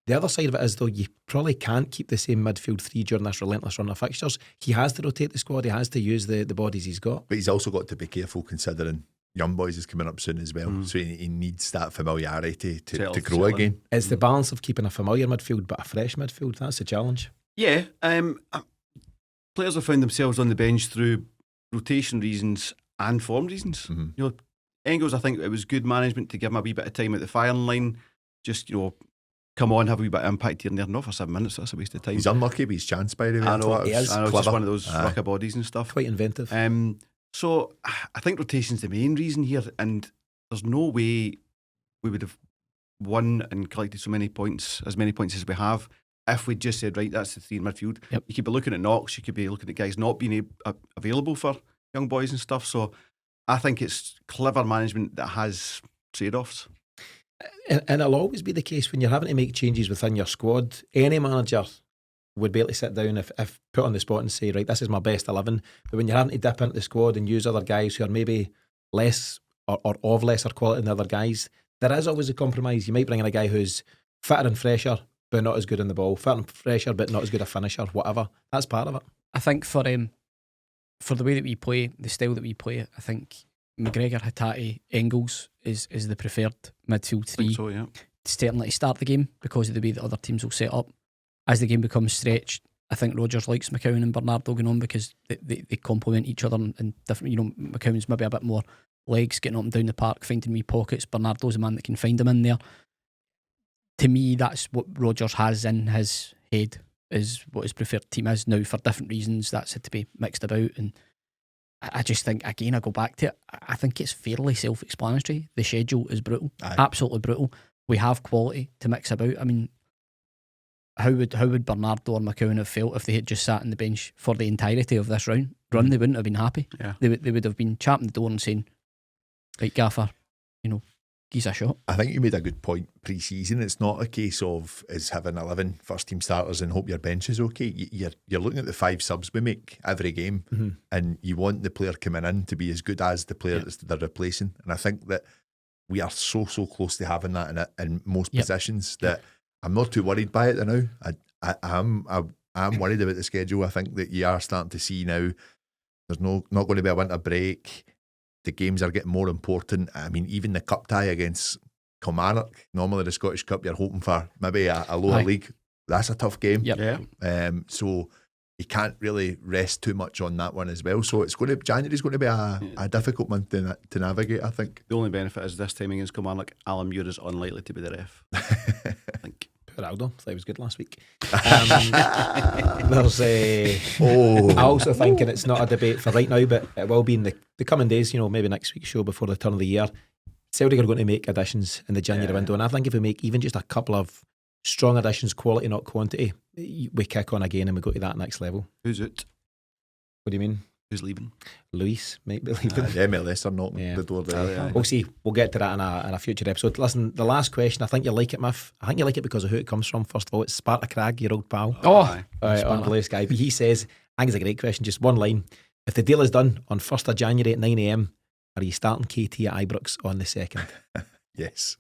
the other side of it is, though, you probably can't keep the same midfield three during this relentless run of fixtures. He has to rotate the squad. He has to use the bodies he's got. But he's also got to be careful considering Young Boys is coming up soon as well. So he needs that familiarity to grow again. It's the balance of keeping a familiar midfield but a fresh midfield. That's the challenge. Yeah, players have found themselves on the bench through rotation reasons and form reasons. You know, Engels, I think it was good management to give him a wee bit of time at the firing line. Just, you know, come on, have a wee bit of impact here and there. Not for 7 minutes, that's a waste of time. He's unlucky with his chance, by the way. I know, It was it's just clever. one of those rucker bodies and stuff. Quite inventive. So I think rotation's the main reason here, and there's no way we would have won and collected as many points as we have, if we just said, right, that's the three in midfield. Yep. You could be looking at Knox, you could be looking at guys not being available for young boys and stuff. So I think it's clever management that has trade-offs. And it'll always be the case when you're having to make changes within your squad. Any manager would be able to sit down if put on the spot and say, right, this is my best 11. But when you're having to dip into the squad and use other guys who are maybe less or of lesser quality than other guys, there is always a compromise. You might bring in a guy who's fitter and fresher but not as good on the ball, fitter and fresher but not as good a finisher, whatever. That's part of it. I think for the way that we play, the style that we play, I think McGregor, Hatate, Engels is the preferred midfield I three. think so, yeah. Certainly to start the game because of the way that other teams will set up. As the game becomes stretched, I think Rodgers likes McCowan and Bernardo going on because they complement each other in different. You know, McCowan's maybe a bit more legs, getting up and down the park, finding wee pockets. Bernardo's a man that can find them in there. to me, that's what Rodgers has in his head, is what his preferred team is. Now, for different reasons, that's had to be mixed about. And I just think, again, I go back to it, I think it's fairly self-explanatory. The schedule is brutal. Aye. Absolutely brutal. We have quality to mix about. I mean, how would Bernardo or McCowan have felt if they had just sat on the bench for the entirety of this run? They wouldn't have been happy. Yeah. They would have been chapping the door and saying, right, Gaffer, give us a shot. I think you made a good point pre-season. It's not a case of is having 11 first-team starters and hope your bench is okay. You're looking at the 5 subs we make every game, and you want the player coming in to be as good as the player that they're replacing. And I think that we are so close to having that in most positions that I'm not too worried by it now. I'm worried about the schedule. I think that you are starting to see now there's not going to be a winter break. The games are getting more important. I mean, even the cup tie against Kilmarnock, normally the Scottish Cup, you're hoping for maybe a lower league. That's a tough game. Yep. Yeah. So you can't really rest too much on that one as well. So January's going to be a difficult month to navigate, I think. The only benefit is this time against Kilmarnock, Alan Muir is unlikely to be the ref. I think. Poor Aldo, thought he was good last week. There's I also think, and it's not a debate for right now, but it will be in the coming days, maybe next week's show before the turn of the year. Celtic are going to make additions in the January window, and I think if we make even just a couple of strong additions, quality not quantity, we kick on again and we go to that next level. Who's it? What do you mean? Who's leaving? Luis might be leaving. The MLS are knocking the door there. We'll see. We'll get to that in a future episode. Listen, the last question, I think you like it, Mif. I think you like it because of who it comes from. First of all, it's Sparta Crag, your old pal. On Blaze guy. But he says, I think it's a great question, just one line. If the deal is done on 1st of January at 9 a.m, are you starting KT at Ibrox on the 2nd? Yes.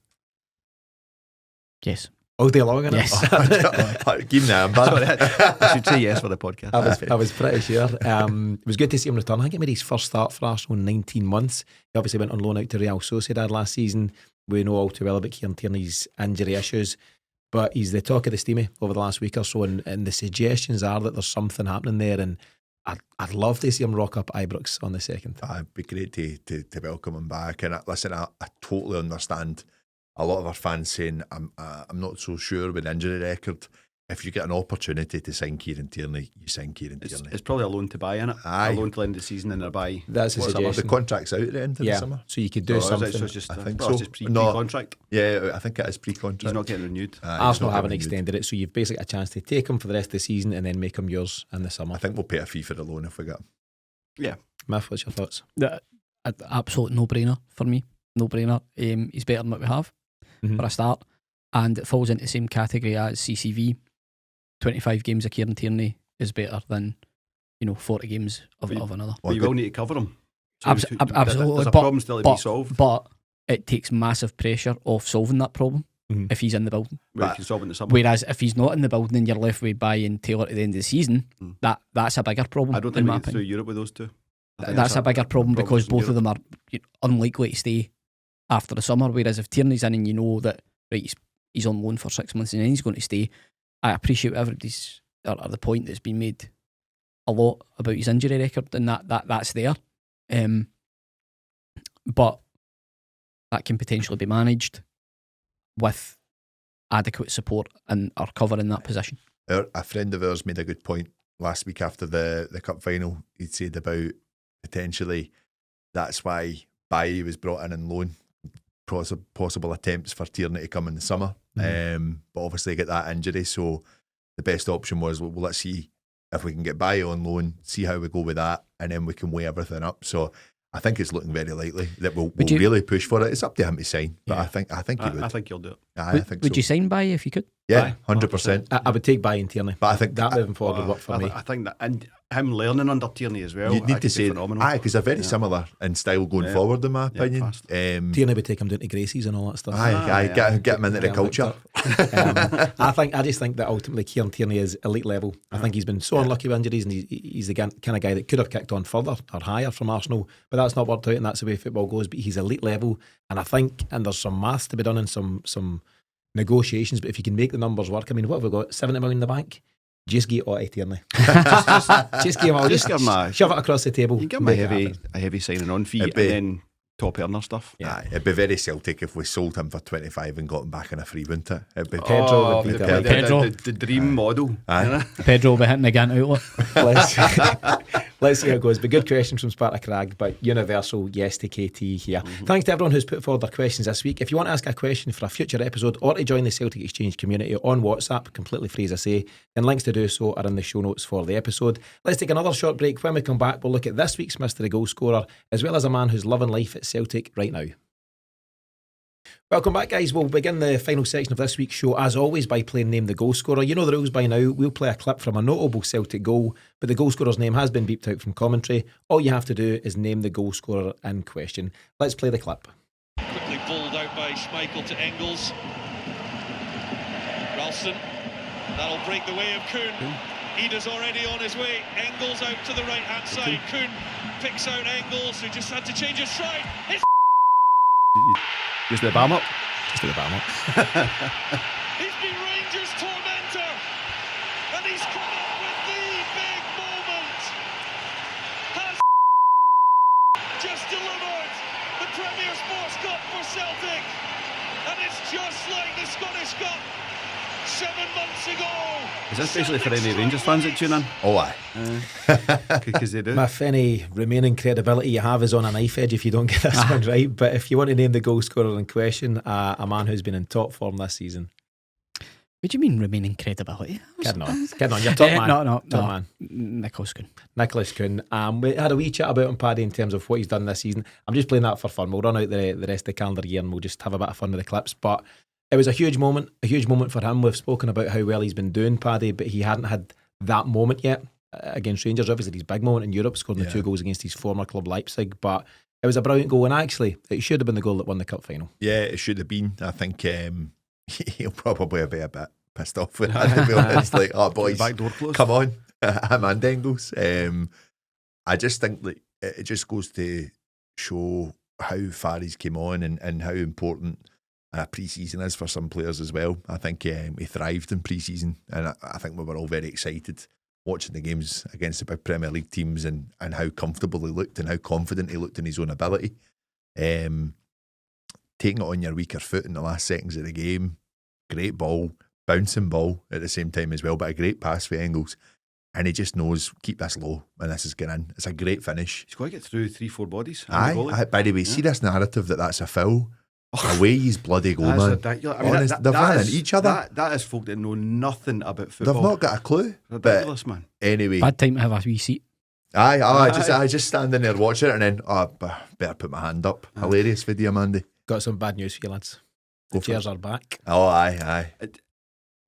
Yes. All day long, innit? Yes. Give me that. I should say yes for the podcast. I was pretty sure. It was good to see him return. I think he made his first start for Arsenal in 19 months. He obviously went on loan out to Real Sociedad last season. We know all too well about Kieran Tierney's injury issues, but he's the talk of the steamy over the last week or so, and the suggestions are that there's something happening there, and I'd love to see him rock up Ibrox on the 2nd. It'd be great to welcome him back. And listen, I totally understand a lot of our fans saying, I'm not so sure with the injury record. If you get an opportunity to sign Kieran Tierney, you sign Kieran Tierney. It's probably a loan to buy, isn't it? Aye. A loan till the end of the season and a buy. That's a suggestion. The contract's out at the end of the summer. So you could do something. So it's just, I think so. It's just pre-contract. Yeah, I think it is pre-contract. He's not getting renewed. Arsenal haven't extended it, so you've basically got a chance to take him for the rest of the season and then make him yours in the summer. I think we'll pay a fee for the loan if we get him. Yeah. Mif, what's your thoughts? Absolute no-brainer for me. No-brainer. He's better than what we have for a start, and it falls into the same category as CCV. 25 games of Kieran Tierney is better than 40 games of another. But you will need to cover him. So Absolutely. There's a problem still to be solved. But it takes massive pressure off solving that problem if he's in the building. You can solve it in the summer. Whereas if he's not in the building and you're left with buying Taylor at the end of the season, that's a bigger problem. I don't think we get through Europe with those two. That's a bigger problem because both of them are unlikely to stay after the summer. Whereas if Tierney's in and you know that he's on loan for 6 months and then he's going to stay, I appreciate everybody's or the point that's been made a lot about his injury record, and that's there. But that can potentially be managed with adequate support and or cover in that position. A friend of ours made a good point last week after the cup final. He'd said about potentially that's why Bailly was brought in loan, possible attempts for Tierney to come in the summer. But obviously get that injury, so the best option was, well, let's see if we can get Bailly on loan, see how we go with that, and then we can weigh everything up. So I think it's looking very likely that we'll really push for it. It's up to him to sign, but I think he would. I think he'll do it. I think would you sign Bailly if you could? Yeah, 100%. I would take Bailly and Tierney, but I think that moving forward would work for me. I think that, and him learning under Tierney as well. You need to say, phenomenal. because they're very similar in style going forward, in my opinion. Tierney would take him down to Gracie's and all that stuff. Get him into the culture. I just think that ultimately Kieran Tierney is elite level. I think he's been so unlucky with injuries, and he's the kind of guy that could have kicked on further or higher from Arsenal, but that's not worked out, and that's the way football goes. But he's elite level, and I think, and there's some maths to be done and some negotiations, but if you can make the numbers work, I mean, what have we got? 70 million in the bank? Just get Otto Tierney. just give him all. Just shove it across the table. You give him a heavy signing on fee, and then top earner stuff. Yeah. It'd be very Celtic if we sold him for 25 and got him back in a free, wouldn't it? It'd be Pedro would be the dream model. Aye. Pedro will be hitting the Gant outlet. Let's see how it goes. But good questions from Sparta Crag, but universal yes to KT here. Thanks to everyone who's put forward their questions this week. If you want to ask a question for a future episode or to join the Celtic Exchange community on WhatsApp, completely free as I say, then links to do so are in the show notes for the episode. Let's take another short break. When we come back, we'll look at this week's mystery goal scorer, as well as a man who's loving life at Celtic right now. Welcome back, guys. We'll begin the final section of this week's show, as always, by playing Name the Goal Scorer. You know the rules by now. We'll play a clip from a notable Celtic goal, but the goal scorer's name has been beeped out from commentary. All you have to do is name the goal scorer in question. Let's play the clip. Quickly balled out by Schmeichel to Engels. Ralston. That'll break the way of Kuhn. Ida's already on his way. Engels out to the right-hand side. Kuhn picks out Engels, who just had to change his stride. It's Just the bam up. Just do the bam up. He's been Rangers' tormentor, and he's come up with the big moment. Has just delivered the Premier Sports Cup for Celtic, and it's just like the Scottish Cup 7 months ago. Is this basically for any Rangers fans that tune in? Oh, aye. Because they do. If any remaining credibility you have is on a knife edge if you don't get this one right. But if you want to name the goal scorer in question, a man who's been in top form this season. What do you mean remaining credibility? Kidding on. You're top man. No. Top man. Nicolas Kuhn. Nicolas Kuhn. We had a wee chat about him, Paddy, in terms of what he's done this season. I'm just playing that for fun. We'll run out the rest of the calendar year and we'll just have a bit of fun with the clips. But it was a huge moment for him. We've spoken about how well he's been doing, Paddy, but he hadn't had that moment yet against Rangers. Obviously, his big moment in Europe, scoring the 2 goals against his former club Leipzig. But it was a brilliant goal, and actually, it should have been the goal that won the cup final. Yeah, it should have been. I think he'll probably be a bit pissed off with that, to be honest. Like, oh, boys, Back door closed. come on. I'm and Engels. I just think like it just goes to show how far he's came on and how important pre-season is for some players as well. I think he thrived in pre-season, and I think we were all very excited watching the games against the big Premier League teams and how comfortable he looked and how confident he looked in his own ability. Taking it on your weaker foot in the last seconds of the game, great ball, bouncing ball at the same time as well, but a great pass for Engels. And he just knows, keep this low and this is going in. It's a great finish. He's got to get through 3-4 bodies. Aye, by the way, see this narrative that's a foul? Away he's bloody goal, man. Ridiculous. I mean, honest, they're vanning each other. That is folk that know nothing about football. They've not got a clue. Ridiculous, man. Anyway. Bad time to have a wee seat. I just standing there watching it and then, better put my hand up. Hilarious video, Mandy. Got some bad news for you, lads. The chairs are back. Oh, aye.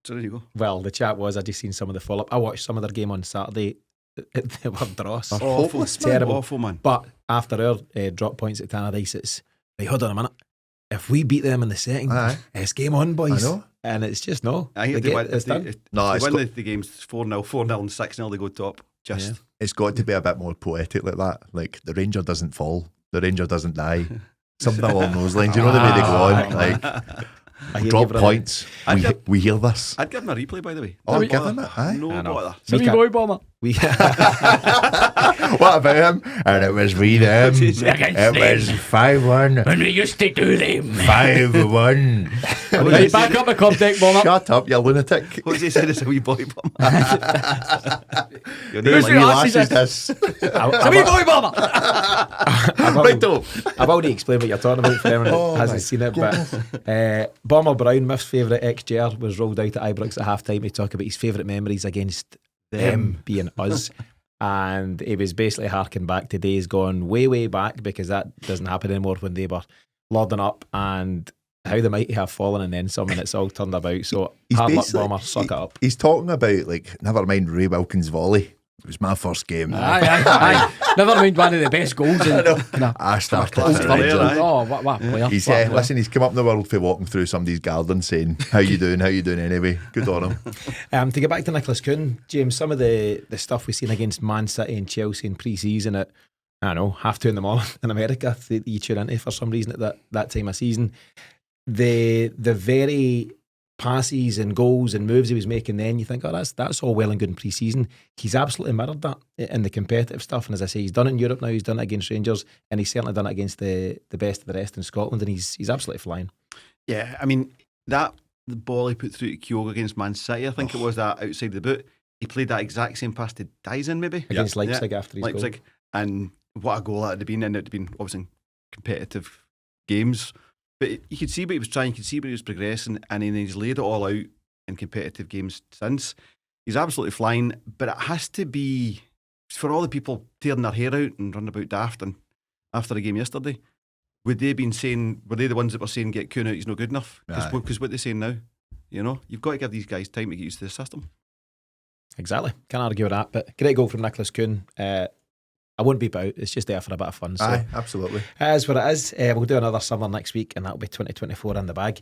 So there you go. Well, the chat was, I just seen some of the follow-up. I watched some of their game on Saturday. They were dross. Awful, terrible. Awful, man. But after our drop points at Tannadice, it's, right, hold on a minute. If we beat them in the second, it's game on, boys. I know. And it's just no. I think It's done. the game's 4-0, 4-0 and 6-0, they go top. It's got to be a bit more poetic like that. Like, the Ranger doesn't fall. The Ranger doesn't die. Something along those lines. You know the way they go on? Like, drop points. We hear this. I'd give him a replay, by the way. Oh, give him it. Aye. No bother. Wee boy bomber. What about him? And it was we them. It was 5-1. When we used to do them. 5-1. Right, back up the club deck, bomber. Shut up, you lunatic. What was he saying? It's a wee boy bomber. Who's your lasses this? It's a wee boy bomber. I've already explained what you're talking about for anyone that hasn't seen it, but Bomber Brown, Mif's favourite ex-Ger, was rolled out at Ibrox at half-time to talk about his favourite memories against them being us. And he was basically harking back to days gone way, way back, because that doesn't happen anymore, when they were lording up and how the mighty have fallen and then some, and it's all turned about. So hard luck, Bomber, suck it up. He's talking about, like, never mind Ray Wilkins' volley. It was my first game. Aye. Never mind one of the best goals. I started. Oh, what player. He's listen, he's come up in the world for walking through somebody's garden saying, how you doing anyway? Good on him. To get back to Nicolas Kuhn, James, some of the stuff we've seen against Man City and Chelsea in pre-season at, I don't know, 2:30 in the morning in America, that you tune into for some reason at that time of season, the very passes and goals and moves he was making then, you think, oh, that's all well and good in pre-season. He's absolutely mirrored that in the competitive stuff, and as I say, he's done it in Europe now, he's done it against Rangers, and he's certainly done it against the best of the rest in Scotland, and he's absolutely flying. Yeah, I mean, the ball he put through to Kyogo against Man City, I think it was that outside the boot, he played that exact same pass to Dyson maybe? Against Leipzig after his goal. And what a goal that would have been, and it would have been obviously competitive games. But you could see what he was trying, you could see what he was progressing, and then he's laid it all out in competitive games since. He's absolutely flying, but it has to be, for all the people tearing their hair out and running about daft and after the game yesterday, were they the ones that were saying get Kuhn out, he's not good enough? Because what they're saying now, you've got to give these guys time to get used to the system. Exactly. Can't argue with that, but great goal from Nicolas Kuhn. I won't beep out, it's just there for a bit of fun. So Aye, absolutely. It is what it is. We'll do another summer next week, and that'll be 2024 in the bag.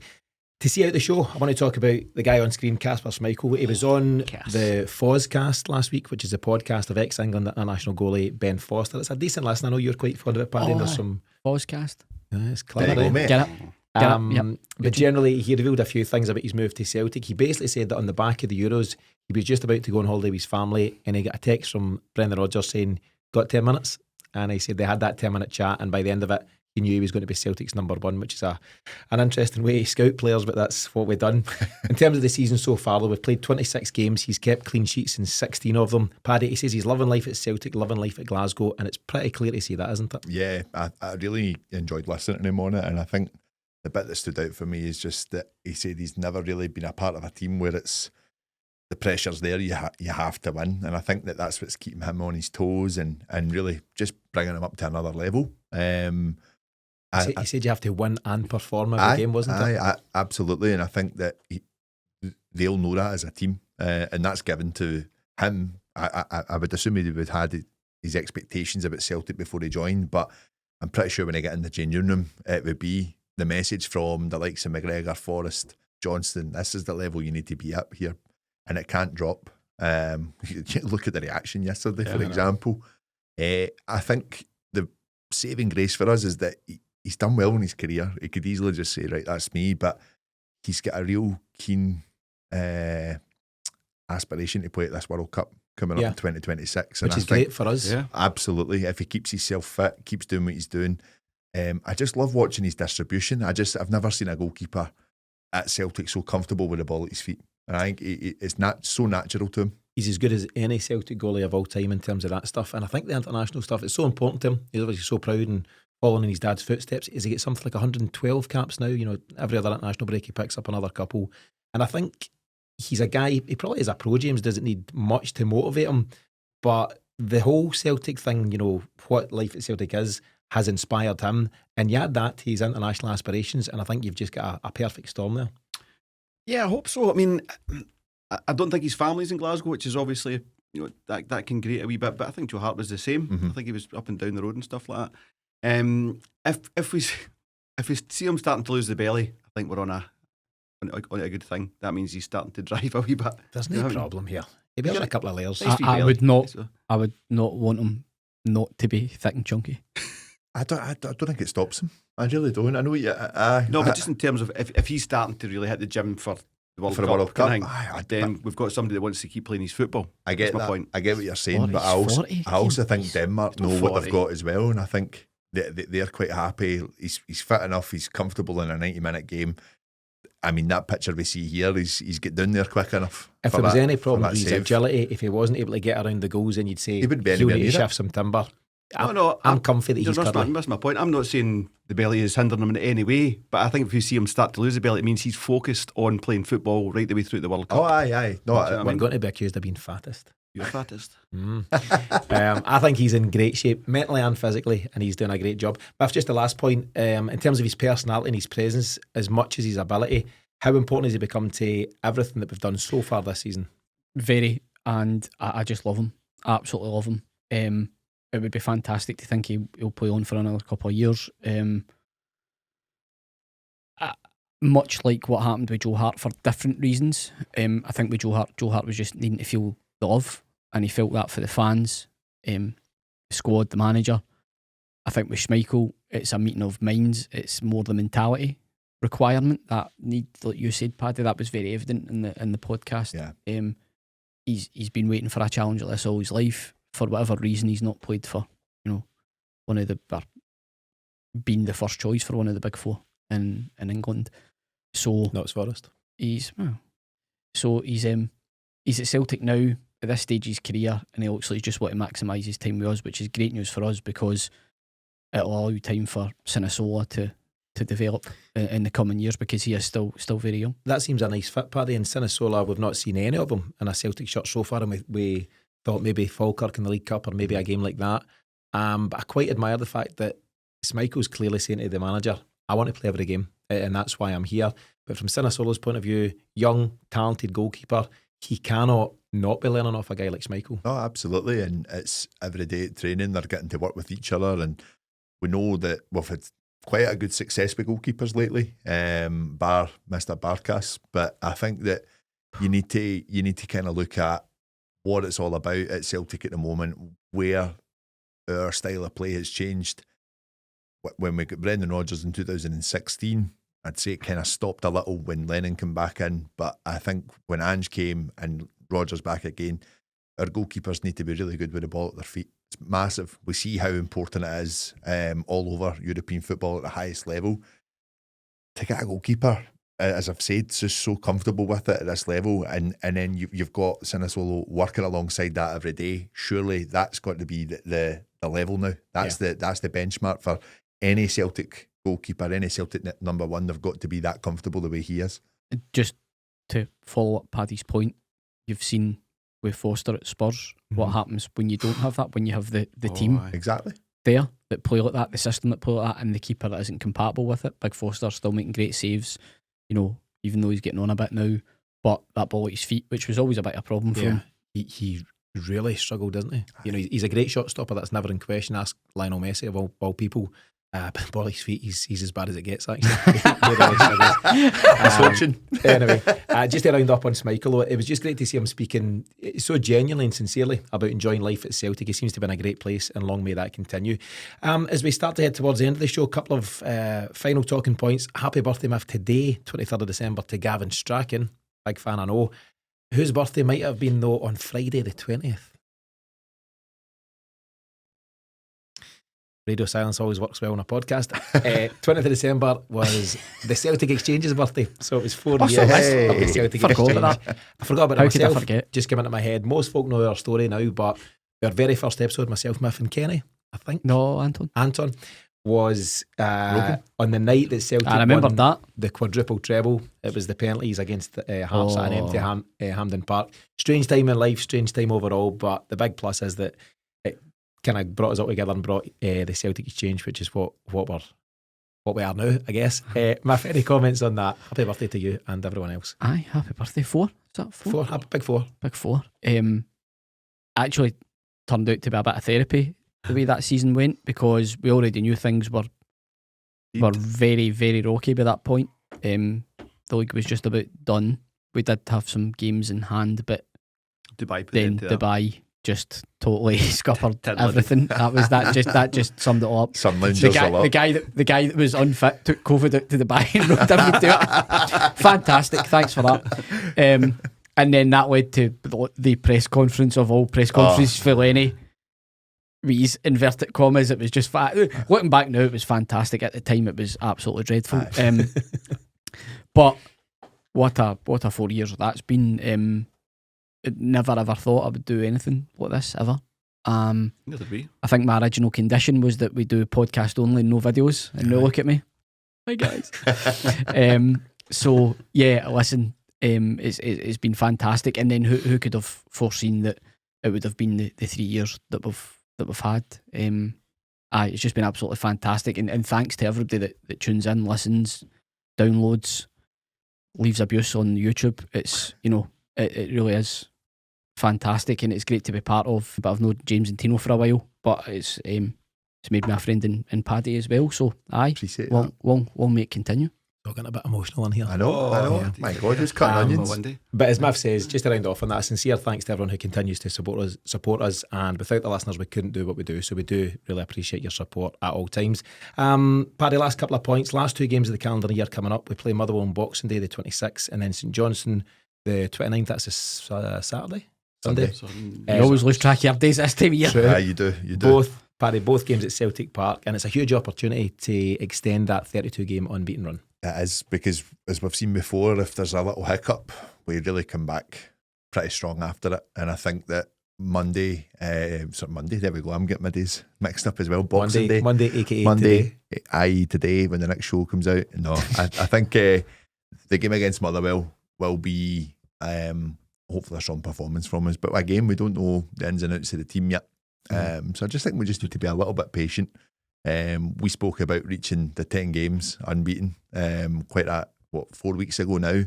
To see out the show, I want to talk about the guy on screen, Kasper Schmeichel. He was on the Fozcast last week, which is a podcast of ex-England international goalie Ben Foster. It's a decent listen. I know you're quite fond of it, Paddy. There's some Fozcast. It's clever. There you go, mate. Get it? Yep. But generally, he revealed a few things about his move to Celtic. He basically said that on the back of the Euros, he was just about to go on holiday with his family, and he got a text from Brendan Rodgers saying, "Got 10 minutes?" And he said they had that 10-minute chat, and by the end of it, he knew he was going to be Celtic's number one, which is an interesting way to scout players, but that's what we've done. In terms of the season so far, though, we've played 26 games. He's kept clean sheets in 16 of them. Paddy, he says he's loving life at Celtic, loving life at Glasgow, and it's pretty clear to see that, isn't it? Yeah, I really enjoyed listening to him on it, and I think the bit that stood out for me is just that he said he's never really been a part of a team where it's the pressure's there, you have to win, and I think that's what's keeping him on his toes and really just bringing him up to another level. He said you have to win and perform every game, wasn't it? Absolutely, and I think that they'll know that as a team, and that's given to him. I would assume he would have had his expectations about Celtic before he joined, but I'm pretty sure when I get in the changing room, it would be the message from the likes of McGregor, Forrest, Johnston. This is the level you need to be up here, and it can't drop. Look at the reaction yesterday, for example. I think the saving grace for us is that he's done well in his career. He could easily just say, right, that's me, but he's got a real keen aspiration to play at this World Cup coming up in 2026. Which is great for us. Yeah. Absolutely. If he keeps himself fit, keeps doing what he's doing. I just love watching his distribution. I've never seen a goalkeeper at Celtic so comfortable with the ball at his feet. And I think it's so natural to him. He's as good as any Celtic goalie of all time in terms of that stuff. And I think the international stuff is so important to him. He's obviously so proud and following in his dad's footsteps. Is he get something like 112 caps now? Every other international break he picks up another couple. And I think he's a guy, he probably is a pro, James, doesn't need much to motivate him. But the whole Celtic thing, what life at Celtic is, has inspired him. And you add that to his international aspirations, and I think you've just got a perfect storm there. Yeah, I hope so. I mean, I don't think his family's in Glasgow, which is obviously, that can grate a wee bit, but I think Joe Hart was the same. Mm-hmm. I think he was up and down the road and stuff like that. If we see him starting to lose the belly, I think we're on a good thing. That means he's starting to drive a wee bit. There's no problem here. Maybe on a couple of layers. I would not want him not to be thick and chunky. I don't think it stops him. I really don't. I know you. But just in terms of if he's starting to really hit the gym for the World Cup, then we've got somebody that wants to keep playing his football. I get That's my that. point. I get what you're saying, but I also think Denmark know what they've got as well, and I think they're quite happy. He's fit enough. He's comfortable in a 90-minute game. I mean, that picture we see here, he's get down there quick enough. If there was any problem with his agility, if he wasn't able to get around the goals, then you'd say he would be he'll need to shift some timber. I'm comfy that he's cuddling. That's my point. I'm not saying the belly is hindering him in any way, but I think if you see him start to lose the belly, it means he's focused on playing football right the way through the World Cup. Oh, aye. No, I'm going to be accused of being fattest. You're fattest. I think he's in great shape, mentally and physically, and he's doing a great job. But just the last point, in terms of his personality and his presence, as much as his ability, how important has he become to everything that we've done so far this season? Very, and I just love him. Absolutely love him. It would be fantastic to think he'll play on for another couple of years. Much like what happened with Joe Hart for different reasons. I think with Joe Hart was just needing to feel the love, and he felt that for the fans, the squad, the manager. I think with Schmeichel, it's a meeting of minds. It's more the mentality. requirement, that need, like you said, Paddy, that was very evident in the podcast. Yeah. He's been waiting for a challenge like this all his life. For whatever reason, he's not played for, one of the, been the first choice for one of the big four in England. So Notts Forest. He's at Celtic now at this stage of his career, and he looks like he's just want to maximise his time with us, which is great news for us because it'll allow time for Sinisola to develop in the coming years, because he is still very young. That seems a nice fit, Paddy. And Sinisola, we've not seen any of them in a Celtic shirt so far, and we thought maybe Falkirk in the League Cup or maybe a game like that. But I quite admire the fact that Schmeichel's clearly saying to the manager, I want to play every game, and that's why I'm here. But from Sinisola's point of view, young, talented goalkeeper, he cannot not be learning off a guy like Schmeichel. Oh, absolutely. And it's every day at training, they're getting to work with each other. And we know that we've had quite a good success with goalkeepers lately, bar Mr. Barkas. But I think that you need to kind of look at what it's all about at Celtic at the moment, where our style of play has changed. When we got Brendan Rodgers in 2016, I'd say it kind of stopped a little when Lennon came back in. But I think when Ange came and Rodgers back again, our goalkeepers need to be really good with the ball at their feet. It's massive. We see how important it is all over European football at the highest level. To get a goalkeeper, as I've said, just so comfortable with it at this level, and then you've got Sinisolo working alongside that every day. Surely that's got to be the level now. That's the benchmark for any Celtic goalkeeper, any Celtic number one. They've got to be that comfortable the way he is. Just to follow up Paddy's point, you've seen with Foster at Spurs what happens when you don't have that, when you have the team Exactly there that play like that, the system that play like that, and the keeper that isn't compatible with it. Big Foster still making great saves, even though he's getting on a bit now, but that ball at his feet, which was always a bit of a problem for him. He really struggled, doesn't he? He's a great shot stopper, that's never in question. Ask Lionel Messi of all people. But ball at his feet, he's as bad as it gets, actually. Anyway, just to round up on Schmeichel, it was just great to see him speaking so genuinely and sincerely about enjoying life at Celtic. He seems to be in a great place, and long may that continue. As we start to head towards the end of the show, a couple of final talking points. Happy birthday, Mif, today, 23rd of December, to Gavin Strachan. Big fan, I know. Whose birthday might have been, though, on Friday the 20th? Radio silence always works well on a podcast. 20th of December was the Celtic Exchange's birthday, so it was 4 years of the Celtic Exchange. I forgot about it myself. Could I forget? Just came into my head. Most folk know our story now, but our very first episode, myself, Mif and Kenny, I think. No, Anton was on the night that Celtic won the quadruple treble. It was the penalties against Hearts at an empty Hampden Park. Strange time in life, strange time overall, but the big plus is that kind of brought us all together and brought the Celtic Exchange, which is what we are now, I guess. Mif, any comments on that? Happy birthday to you and everyone else. Aye, happy birthday. 4? Is that 4? Big four. Big 4. Actually turned out to be a bit of therapy the way that season went, because we already knew things were very, very rocky by that point. The league was just about done. We did have some games in hand, but Dubai just totally scuppered everything. That just summed it all up. The guy that was unfit took COVID out to Dubai and rode every to it. Fantastic, thanks for that. And then that led to the press conference of all press conferences for Lenny. These inverted commas. It was just looking back now, it was fantastic. At the time, it was absolutely dreadful. But what a 4 years that's been. Never ever thought I would do anything like this ever. Neither me. I think my original condition was that we do podcast only, no videos, and now look at me. Hi guys. So yeah, listen, it's been fantastic. And then who could have foreseen that it would have been the 3 years that we've had? It's just been absolutely fantastic, and thanks to everybody that tunes in, listens, downloads, leaves abuse on YouTube. It's it really is fantastic, and it's great to be part of. But I've known James and Tino for a while, but it's made me a friend in Paddy as well. So appreciate that. Long may it continue. Still getting a bit emotional in here. I know. yeah. My God, who's cutting onions? One day. But as Mif says, just to round off on that, a sincere thanks to everyone who continues to support us. And without the listeners, we couldn't do what we do. So we do really appreciate your support at all times. Paddy, last couple of points. Last 2 games of the calendar year coming up. We play Motherwell on Boxing Day, the 26th, and then St Johnstone, the 29th. That's a Saturday? Sunday. You always lose track of your days this time of year. Yeah, you do. Both games at Celtic Park, and it's a huge opportunity to extend that 32 game unbeaten run. It is, because as we've seen before, if there's a little hiccup, we really come back pretty strong after it. And I think that Monday, there we go, I'm getting my days mixed up as well. Boxing Day. Monday, aka Monday, today. i.e. today, when the next show comes out. No, I think the game against Motherwell will be hopefully a strong performance from us. But again, we don't know the ins and outs of the team yet. So I just think we just need to be a little bit patient. We spoke about reaching the 10 games unbeaten 4 weeks ago now.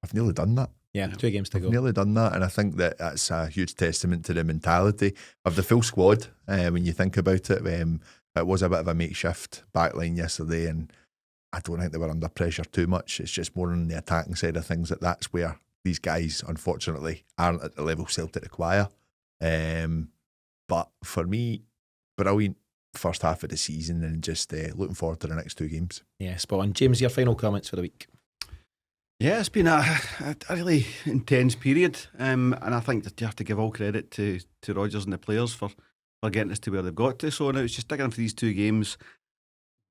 I've nearly done that. Yeah, 2 games to go. Nearly done that, and I think that that's a huge testament to the mentality of the full squad. When you think about it, it was a bit of a makeshift backline yesterday, and I don't think they were under pressure too much. It's just more on the attacking side of things that's where these guys, unfortunately, aren't at the level Celtic require. But for me, brilliant first half of the season, and just looking forward to the next 2 games. Yeah, spot on. James, your final comments for the week? Yeah, it's been a really intense period, and I think that you have to give all credit to Rodgers and the players for getting us to where they've got to. So now it's just digging for these 2 games,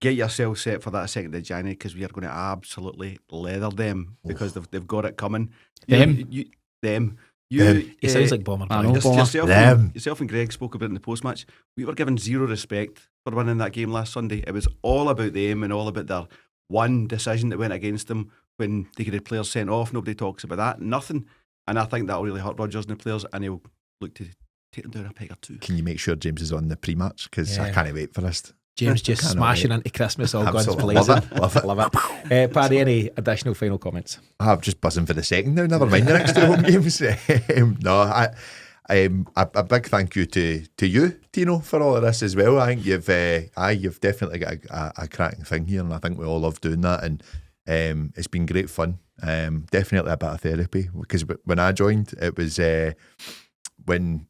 get yourself set for that 2nd of January, because we are going to absolutely leather them, because they've got it coming. Them. He sounds like Bomber. I know. Yourself and Greg spoke about it in the post-match. We were given zero respect for winning that game last Sunday. It was all about them and all about their one decision that went against them when they get players sent off. Nobody talks about that. Nothing. And I think that'll really hurt Rodgers and the players, and he'll look to take them down a peg or 2. Can you make sure James is on the pre-match? Because I can't wait for this. James just smashing into Christmas, all guns blazing. Love it. Paddy, any additional final comments? I'm just buzzing for the 2nd now. Never mind the next 2 home games. A big thank you to you, Tino, for all of this as well. I think you've definitely got a cracking thing here, and I think we all love doing that. And it's been great fun. Definitely a bit of therapy, because when I joined, it was when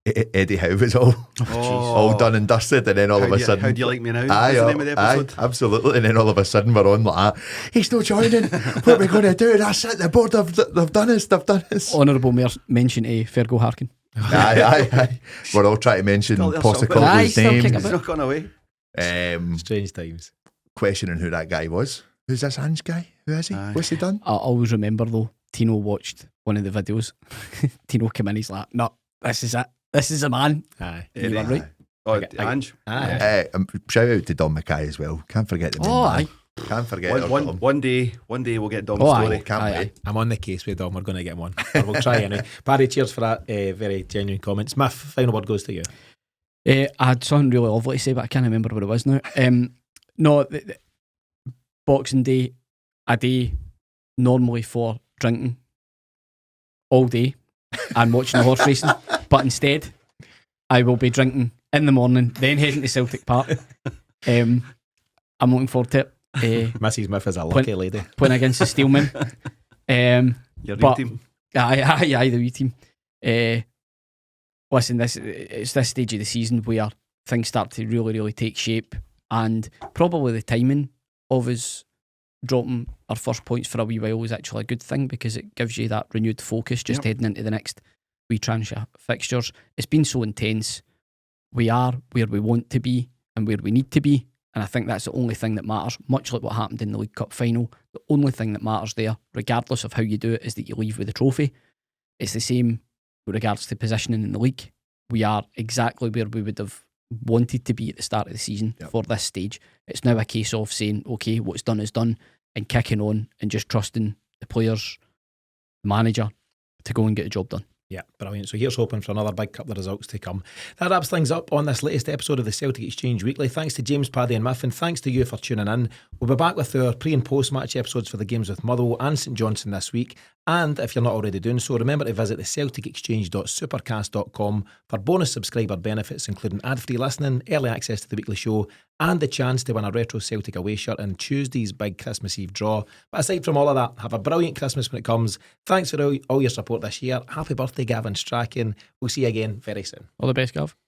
Eddie Howe was all done and dusted, and then all of a sudden, how do you like me now? That's the name of the episode. Absolutely. And then all of a sudden we're on like, he's not joining. What are we going to do? That's it. The board they've done us. Honourable mention to Fergal Harkin. Aye. We're all trying to mention Postecoglou's name. He's not gone away. Strange times. Questioning who that guy was. Who's this Ange guy? Who is he? What's he done? I always remember though, Tino watched one of the videos. Tino came in, he's like, no, this is it. This is a man. Aye. You were right. Ange. Shout out to Dom Mackay as well. Can't forget the name. Aye. Can't forget One day we'll get Dom's story. Can't wait. I'm on the case with Dom. We're going to get one. Or we'll try anyway. Paddy, cheers for that very genuine comments. Mif, final word goes to you. I had something really lovely to say, but I can't remember what it was now. The Boxing Day, a day normally for drinking all day and watching the horse racing, but instead I will be drinking in the morning, then heading to Celtic Park. I'm looking forward to it. Mrs. Mif is a lucky lady. Playing against the Steelmen. Your wee team. Aye, the wee team. Listen, it's this stage of the season where things start to really, really take shape, and probably the timing of us dropping our first points for a wee while is actually a good thing, because it gives you that renewed focus just heading into the next wee tranche of fixtures. It's been so intense. We are where we want to be and where we need to be, and I think that's the only thing that matters. Much like what happened in the League Cup final, the only thing that matters there, regardless of how you do it, is that you leave with the trophy. It's the same with regards to positioning in the league. We are exactly where we would have wanted to be at the start of the season for this stage. It's now a case of saying, okay, what's done is done, and kicking on and just trusting the players, the manager, to go and get the job done. Yeah, brilliant. So here's hoping for another big couple of results to come. That wraps things up on this latest episode of the Celtic Exchange Weekly. Thanks to James, Paddy and Mif, and thanks to you for tuning in. We'll be back with our pre- and post-match episodes for the games with Motherwell and St Johnstone this week, And if you're not already doing so, remember to visit the celticexchange.supercast.com for bonus subscriber benefits, including ad-free listening, early access to the weekly show, and the chance to win a retro Celtic away shirt in Tuesday's big Christmas Eve draw. But aside from all of that, have a brilliant Christmas when it comes. Thanks for all your support this year. Happy birthday, Gavin Strachan. We'll see you again very soon. All the best, Gav.